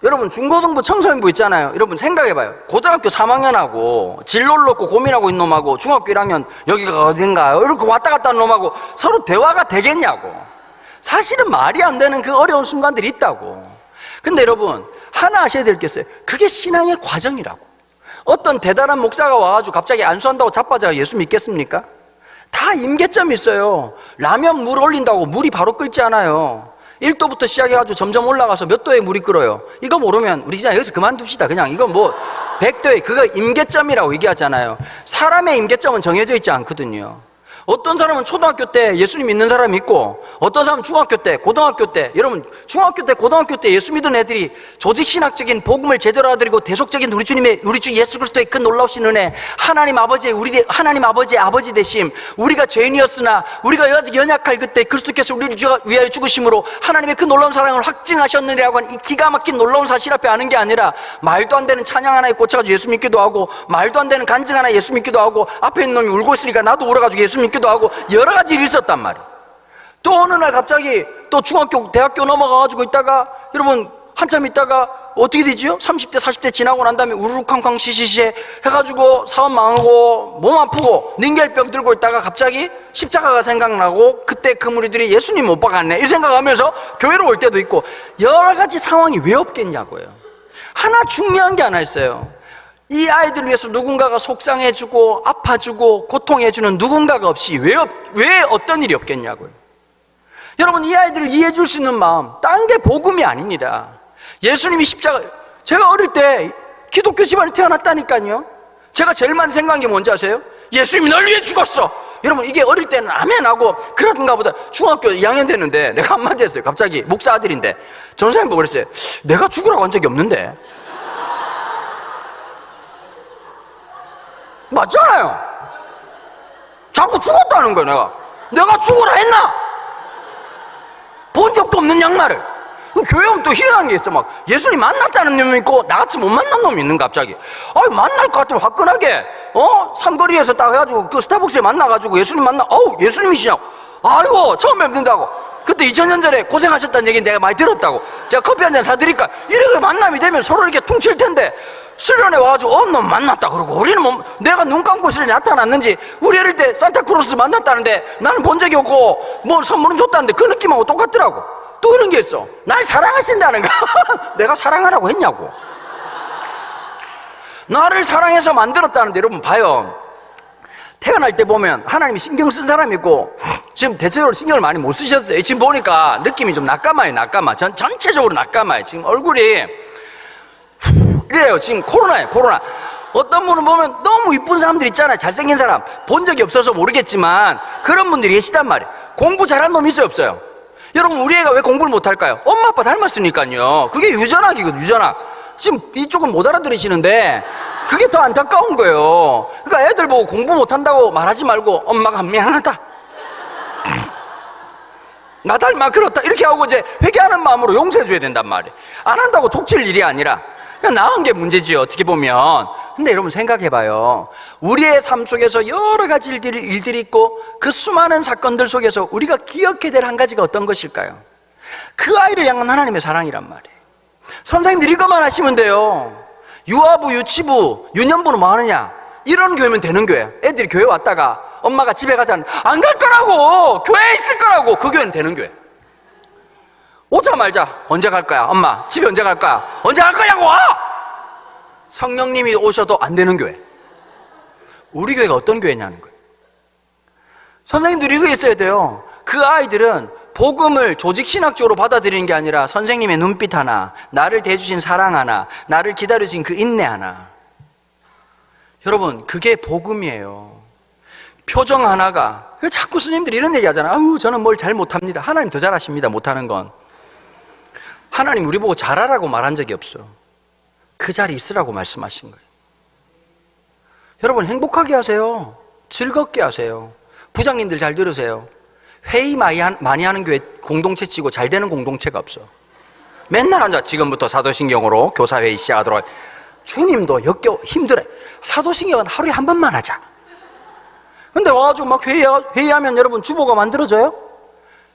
여러분 중고등부 청소년부 있잖아요. 여러분 생각해봐요. 고등학교 3학년하고 진로를 놓고 고민하고 있는 놈하고 중학교 1학년 여기가 어딘가요? 이렇게 왔다 갔다 하는 놈하고 서로 대화가 되겠냐고. 사실은 말이 안 되는 그 어려운 순간들이 있다고. 근데 여러분 하나 아셔야 될 게 있어요. 그게 신앙의 과정이라고. 어떤 대단한 목사가 와가지고 갑자기 안수한다고 자빠져 예수 믿겠습니까? 다 임계점이 있어요. 라면 물 올린다고 물이 바로 끓지 않아요. 1도부터 시작해가지고 점점 올라가서 몇 도에 물이 끓어요. 이거 모르면 우리 그냥 여기서 그만둡시다. 그냥 이건 뭐 100도에 그거 임계점이라고 얘기하잖아요. 사람의 임계점은 정해져 있지 않거든요. 어떤 사람은 초등학교 때 예수님 믿는 사람이 있고, 어떤 사람은 중학교 때, 고등학교 때. 여러분, 중학교 때, 고등학교 때 예수 믿은 애들이 조직신학적인 복음을 제대로 알아들이고 대속적인 우리 주 예수 그리스도의 큰 놀라우신 은혜, 하나님 아버지의 아버지 되심, 우리가 죄인이었으나 우리가 아직 연약할 그때 그리스도께서 우리를 위하여 죽으심으로 하나님의 그 놀라운 사랑을 확증하셨느냐고 하는 이 기가 막힌 놀라운 사실 앞에 아는 게 아니라, 말도 안 되는 찬양 하나에 꽂혀가지고 예수 믿기도 하고, 말도 안 되는 간증 하나에 예수 믿기도 하고, 앞에 있는 놈이 울고 있으니까 나도 울어가지고 예수 믿기도 하고, 여러 가지 일이 있었단 말이에요. 또 어느 날 갑자기 또 중학교, 대학교 넘어가가지고 있다가, 여러분 한참 있다가 어떻게 되지요? 30대, 40대 지나고 난 다음에 우르르쾅쾅 시시시 해가지고 사업 망하고 몸 아프고 닌겔병 들고 있다가 갑자기 십자가가 생각나고, 그때 그 무리들이 예수님 못 박았네 이 생각하면서 교회로 올 때도 있고, 여러 가지 상황이 왜 없겠냐고요. 하나 중요한 게 하나 있어요. 이 아이들을 위해서 누군가가 속상해주고 아파주고 고통해주는 누군가가 없이 왜 어떤 일이 없겠냐고요. 여러분, 이 아이들을 이해해줄 수 있는 마음, 딴 게 복음이 아닙니다. 예수님이 십자가, 제가 어릴 때 기독교 집안에 태어났다니까요. 제가 제일 많이 생각한 게 뭔지 아세요? 예수님이 널 위해 죽었어. 여러분, 이게 어릴 때는 아멘 하고 그러던가 보다. 중학교 2학년 됐는데 내가 한마디 했어요. 갑자기 목사 아들인데 전사님 보고 그랬어요. 내가 죽으라고 한 적이 없는데. 맞잖아요. 자꾸 죽었다는 거예요. 내가 죽으라 했나? 본 적도 없는 양말을. 교회 오면 또 희한한 게 있어. 막 예수님 만났다는 놈이 있고 나같이 못 만난 놈이 있는, 갑자기. 아유, 만날 것 같으면 화끈하게 삼거리에서 딱 해가지고 그 스타벅스에 만나가지고 예수님 예수님이시냐고. 아이고, 처음 뵙는다고. 그때 2000년 전에 고생하셨다는 얘기 내가 많이 들었다고. 제가 커피 한 잔 사드릴까? 이렇게 만남이 되면 서로 이렇게 퉁칠 텐데, 수련회 와가지고 너 만났다 그러고, 우리는 내가 눈 감고 있을 때 나타났는지, 우리 어릴 때 산타크로스 만났다는데 나는 본 적이 없고 뭐 선물은 줬다는데 그 느낌하고 똑같더라고. 또 이런 게 있어. 날 사랑하신다는 거. 내가 사랑하라고 했냐고. 나를 사랑해서 만들었다는데, 여러분 봐요. 태어날 때 보면 하나님이 신경 쓴 사람이 있고, 지금 대체적으로 신경을 많이 못 쓰셨어요. 지금 보니까 느낌이 좀 낙감해요. 전체적으로 낙감해요. 지금 얼굴이 이래요. 지금 코로나예요, 코로나. 어떤 분은 보면 너무 이쁜 사람들 있잖아요. 잘생긴 사람. 본 적이 없어서 모르겠지만 그런 분들이 계시단 말이에요. 공부 잘한 놈 있어요, 없어요? 여러분, 우리 애가 왜 공부를 못할까요? 엄마 아빠 닮았으니까요. 그게 유전학이거든요, 유전학. 지금 이쪽은 못 알아들으시는데 그게 더 안타까운 거예요. 그러니까 애들 보고 공부 못한다고 말하지 말고, 엄마가 미안하다, 나 닮아 그렇다, 이렇게 하고 이제 회개하는 마음으로 용서해줘야 된단 말이에요. 안 한다고 족칠 일이 아니라 그냥 나은 게 문제지요, 어떻게 보면. 근데 여러분 생각해봐요. 우리의 삶 속에서 여러 가지 일들이 있고, 그 수많은 사건들 속에서 우리가 기억해야 될 한 가지가 어떤 것일까요? 그 아이를 향한 하나님의 사랑이란 말이에요. 선생님들 이것만 하시면 돼요. 유아부, 유치부, 유년부는 뭐 하느냐? 이런 교회면 되는 교회야. 애들이 교회 왔다가 엄마가 집에 가자, 안 갈 거라고, 교회에 있을 거라고. 그 교회는 되는 교회. 오자마자 언제 갈 거야? 엄마 집에 언제 갈 거야? 언제 갈 거냐고 와! 성령님이 오셔도 안 되는 교회. 우리 교회가 어떤 교회냐는 거예요. 선생님들이 이거 있어야 돼요. 그 아이들은 복음을 조직신학적으로 받아들이는 게 아니라 선생님의 눈빛 하나, 나를 대해주신 사랑 하나, 나를 기다려주신 그 인내 하나. 여러분, 그게 복음이에요. 표정 하나가. 자꾸 스님들이 이런 얘기 하잖아. 아유, 저는 뭘 잘 못합니다. 하나님 더 잘하십니다, 못하는 건. 하나님 우리 보고 잘하라고 말한 적이 없어. 그 자리 있으라고 말씀하신 거예요. 여러분, 행복하게 하세요. 즐겁게 하세요. 부장님들 잘 들으세요. 회의 많이 하는 교회 공동체 치고 잘 되는 공동체가 없어. 맨날 앉아. 지금부터 사도신경으로 교사회의 시작하도록. 주님도 역겨워 힘들어. 사도신경은 하루에 한 번만 하자. 근데 와가지고 막 회의하면 여러분 주보가 만들어져요?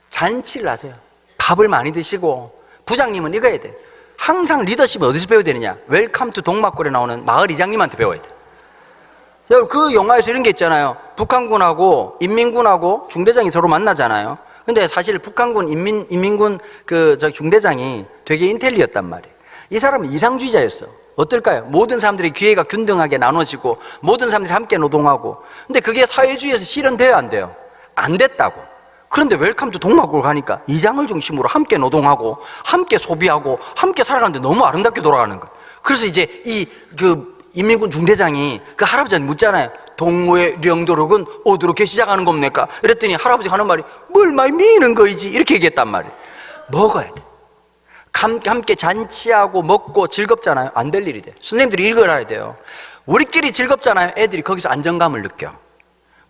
잔치를 하세요. 밥을 많이 드시고. 부장님은 이거 해야 돼. 항상 리더십은 어디서 배워야 되느냐? 웰컴 투 동막골에 나오는 마을 이장님한테 배워야 돼. 여러분, 그 영화에서 이런 게 있잖아요. 북한군하고 인민군하고 중대장이 서로 만나잖아요. 근데 사실 북한군 인민군 중대장이 되게 인텔리였단 말이에요. 이 사람은 이상주의자였어. 어떨까요? 모든 사람들이 기회가 균등하게 나눠지고 모든 사람들이 함께 노동하고. 근데 그게 사회주의에서 실현돼야 안 돼요? 안 됐다고. 그런데 웰컴 투 동막골 가니까 이장을 중심으로 함께 노동하고 함께 소비하고 함께 살아가는데 너무 아름답게 돌아가는 거예요. 그래서 이제 인민군 중대장이 그 할아버지한테 묻잖아요. 동호회 영도록은 어떻게 시작하는 겁니까? 이랬더니 할아버지가 하는 말이 뭘 많이 미는 거이지 이렇게 얘기했단 말이에요. 먹어야 돼. 함께 잔치하고 먹고 즐겁잖아요. 안 될 일이 돼. 선생님들이 이걸 알아야 돼요. 우리끼리 즐겁잖아요. 애들이 거기서 안정감을 느껴.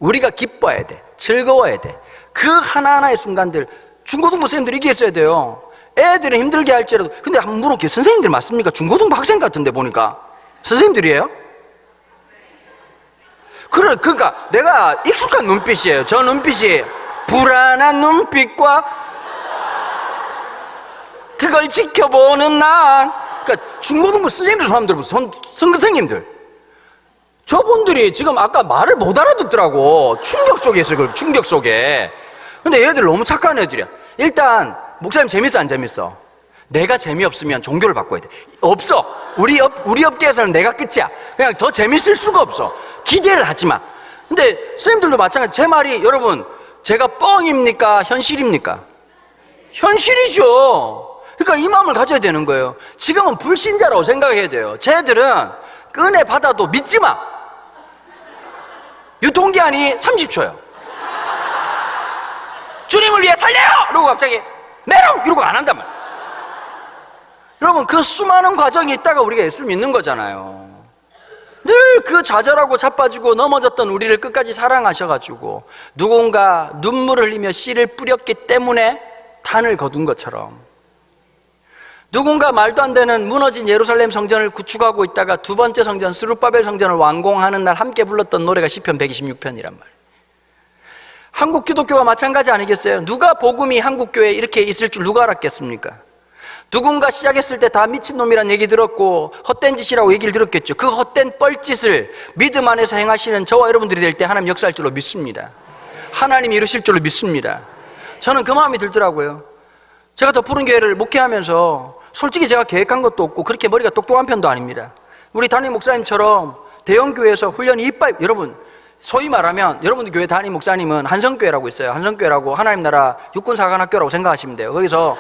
우리가 기뻐야 돼. 즐거워야 돼. 그 하나하나의 순간들 중고등부 선생님들이 얘기했어야 돼요. 애들은 힘들게 할지라도. 근데 한번 물어볼게요. 선생님들 맞습니까? 중고등부 학생 같은데 보니까 선생님들이에요? 그러니까 내가 익숙한 눈빛이에요. 저 눈빛이 불안한 눈빛과 그걸 지켜보는 난. 그러니까 중고등부 선생님들 사람들 선생님들 저분들이 지금 아까 말을 못 알아듣더라고. 충격 속에 있어요. 그 충격 속에. 근데 얘들 너무 착한 애들이야. 일단 목사님 재밌어 안 재밌어? 내가 재미없으면 종교를 바꿔야 돼. 없어. 우리 업계에서는 내가 끝이야. 그냥 더 재밌을 수가 없어. 기대를 하지 마. 근데 선생님들도 마찬가지. 제 말이 여러분 제가 뻥입니까? 현실입니까? 현실이죠. 그러니까 이 마음을 가져야 되는 거예요. 지금은 불신자라고 생각해야 돼요. 쟤들은 은혜 받아도 믿지 마. 유통기한이 30초요. 주님을 위해 살려요! 이러고 갑자기 메롱! 이러고 안 한단 말이에요. 여러분 그 수많은 과정이 있다가 우리가 예수 믿는 거잖아요. 늘 그 좌절하고 자빠지고 넘어졌던 우리를 끝까지 사랑하셔가지고 누군가 눈물을 흘리며 씨를 뿌렸기 때문에 단을 거둔 것처럼 누군가 말도 안 되는 무너진 예루살렘 성전을 구축하고 있다가 두 번째 성전 스룹바벨 성전을 완공하는 날 함께 불렀던 노래가 시편 126편이란 말이에요. 한국 기독교가 마찬가지 아니겠어요? 누가 복음이 한국 교회에 이렇게 있을 줄 누가 알았겠습니까? 누군가 시작했을 때 다 미친놈이란 얘기 들었고 헛된 짓이라고 얘기를 들었겠죠. 그 헛된 뻘짓을 믿음 안에서 행하시는 저와 여러분들이 될 때 하나님 역사할 줄로 믿습니다. 하나님이 이루실 줄로 믿습니다. 저는 그 마음이 들더라고요. 제가 더 푸른 교회를 목회하면서 솔직히 제가 계획한 것도 없고 그렇게 머리가 똑똑한 편도 아닙니다. 우리 담임 목사님처럼 대형교회에서 훈련이 이빨, 여러분 소위 말하면 여러분들 교회 담임 목사님은 한성교회라고 있어요. 한성교회라고 하나님 나라 육군사관학교라고 생각하시면 돼요. 거기서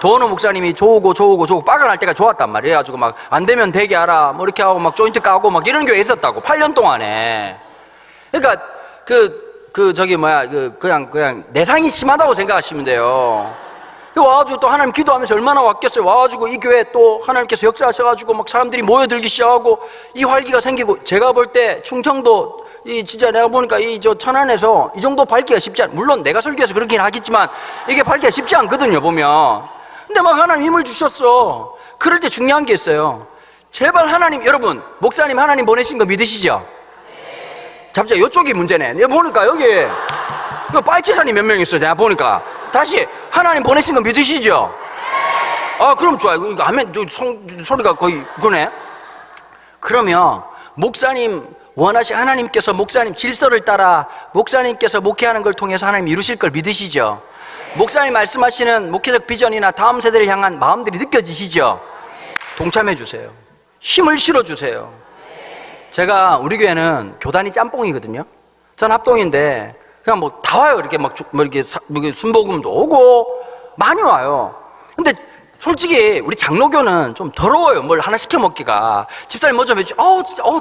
도원호 목사님이 조우고 빠가 날 때가 좋았단 말이에요. 그래가지고 막 안 되면 되게 하라 뭐 이렇게 하고 막 조인트 까고 막 이런 교회 있었다고 8년 동안에. 그러니까 그냥 내상이 심하다고 생각하시면 돼요. 와가지고 또 하나님 기도하면서 얼마나 왔겠어요. 와가지고 이 교회 또 하나님께서 역사하셔가지고 막 사람들이 모여들기 시작하고 이 활기가 생기고 제가 볼 때 충청도 진짜 내가 보니까 천안에서 이 정도 밟기가 쉽지 않아. 물론 내가 설교해서 그렇긴 하겠지만 이게 밟기가 쉽지 않거든요 보면. 근데 막 하나님 힘을 주셨어. 그럴 때 중요한 게 있어요. 제발 하나님, 여러분 목사님 하나님 보내신 거 믿으시죠? 잡자 이쪽이 문제네. 내가 보니까 여기 빨치산이 몇 명 있어요. 내가 보니까 다시 하나님 보내신 거 믿으시죠? 아 그럼 좋아요. 이거 하면 소리가 거의 그러네. 그러면 목사님 원하신 하나님께서 목사님 질서를 따라 목사님께서 목회하는 걸 통해서 하나님 이루실 걸 믿으시죠? 목사님 말씀하시는 목회적 비전이나 다음 세대를 향한 마음들이 느껴지시죠? 동참해 주세요. 힘을 실어 주세요. 제가 우리 교회는 교단이 짬뽕이거든요. 전 합동인데 그냥 뭐 다 와요. 이렇게 막 이렇게 순복음도 오고 많이 와요. 근데 솔직히 우리 장로교는 좀 더러워요. 뭘 하나 시켜 먹기가. 집사님 뭐 좀 해줘.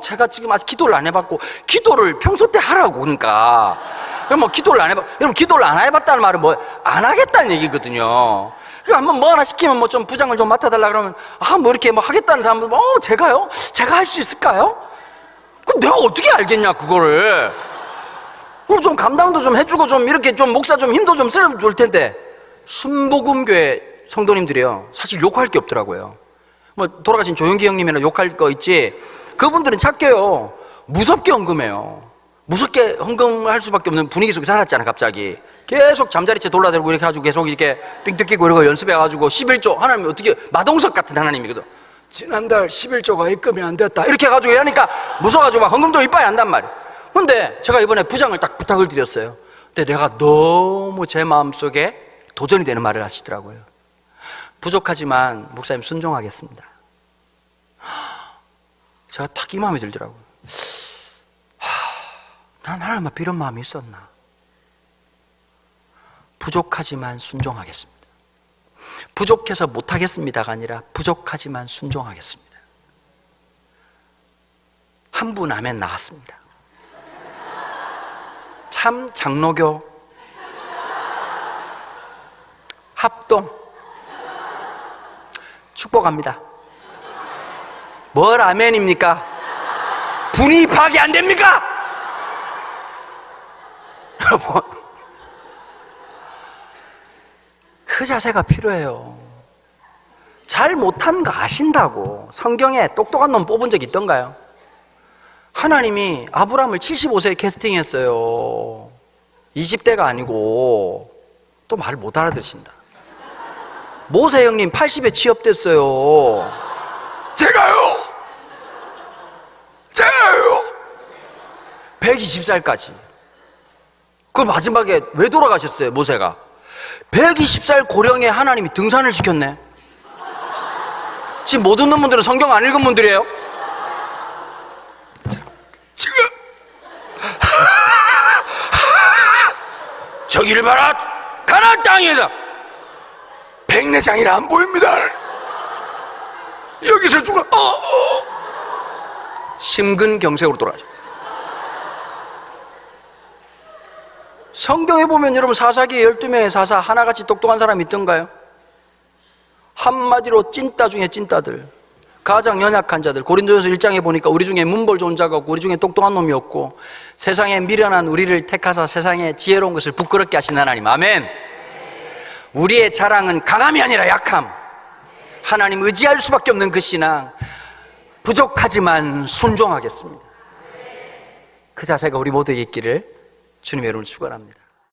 제가 지금 아직 기도를 안 해봤고 기도를 평소 때 하라고. 그러니까 그럼 뭐 기도를 안 해봤. 여러분 기도를 안 해봤다는 말은 뭐 안 하겠다는 얘기거든요. 그러니까 한번 뭐 하나 시키면 뭐 좀 부장을 좀 맡아달라 그러면 뭐 이렇게 뭐 하겠다는 사람은 제가요? 제가 할 수 있을까요? 그럼 내가 어떻게 알겠냐 그거를. 그럼 좀 감당도 좀 해주고 좀 이렇게 좀 목사 좀 힘도 좀 쓰면 좋을 텐데. 순복음교회 성도님들이요 사실 욕할 게 없더라고요. 뭐 돌아가신 조용기 형님이나 욕할 거 있지. 그분들은 착해요. 무섭게 헌금해요. 무섭게 헌금할 수밖에 없는 분위기 속에 살았잖아. 갑자기 계속 잠자리채 돌아다니고 이렇게 해가지고 계속 이렇게 삥 뜯기고 이러고 연습해가지고 11조 하나님 어떻게 마동석 같은 하나님이거든. 지난달 11조가 입금이 안 됐다 이렇게 해가지고 하니까 무서워가지고 막 헌금도 이빨이 안단 말이야. 근데 제가 이번에 부장을 딱 부탁을 드렸어요. 근데 내가 너무 제 마음속에 도전이 되는 말을 하시더라고요. 부족하지만 목사님 순종하겠습니다. 제가 딱 이 마음이 들더라고요. 난 하나님 앞에 이런 마음이 있었나. 부족하지만 순종하겠습니다. 부족해서 못하겠습니다가 아니라 부족하지만 순종하겠습니다. 한 분 아멘 나왔습니다. 참 장로교, 합동, 축복합니다. 뭘 아멘입니까? 분위기 파악이 안 됩니까? 여러분, 그 자세가 필요해요. 잘 못하는 거 아신다고. 성경에 똑똑한 놈 뽑은 적 있던가요? 하나님이 아브라함을 75세에 캐스팅했어요. 20대가 아니고. 또 말을 못 알아듣신다. 모세 형님 80에 취업됐어요. 제가요 120살까지. 그 마지막에 왜 돌아가셨어요? 모세가 120살 고령에 하나님이 등산을 시켰네. 지금 못 듣는 분들은 성경 안 읽은 분들이에요. 지금 저기를 봐라, 가나안 땅이다. 백내장이라 안 보입니다. 여기서 죽어. 심근경색으로 돌아가셨어요. 성경에 보면 여러분 사사기에 12명의 사사 하나같이 똑똑한 사람이 있던가요? 한마디로 찐따 중에 찐따들, 가장 연약한 자들. 고린도전서 1장에 보니까 우리 중에 문벌 좋은 자가 없고 우리 중에 똑똑한 놈이 없고 세상에 미련한 우리를 택하사 세상에 지혜로운 것을 부끄럽게 하신 하나님. 아멘. 우리의 자랑은 강함이 아니라 약함. 하나님 의지할 수밖에 없는 그 신앙. 부족하지만 순종하겠습니다. 그 자세가 우리 모두에게 있기를 주님의 이름으로 축원합니다.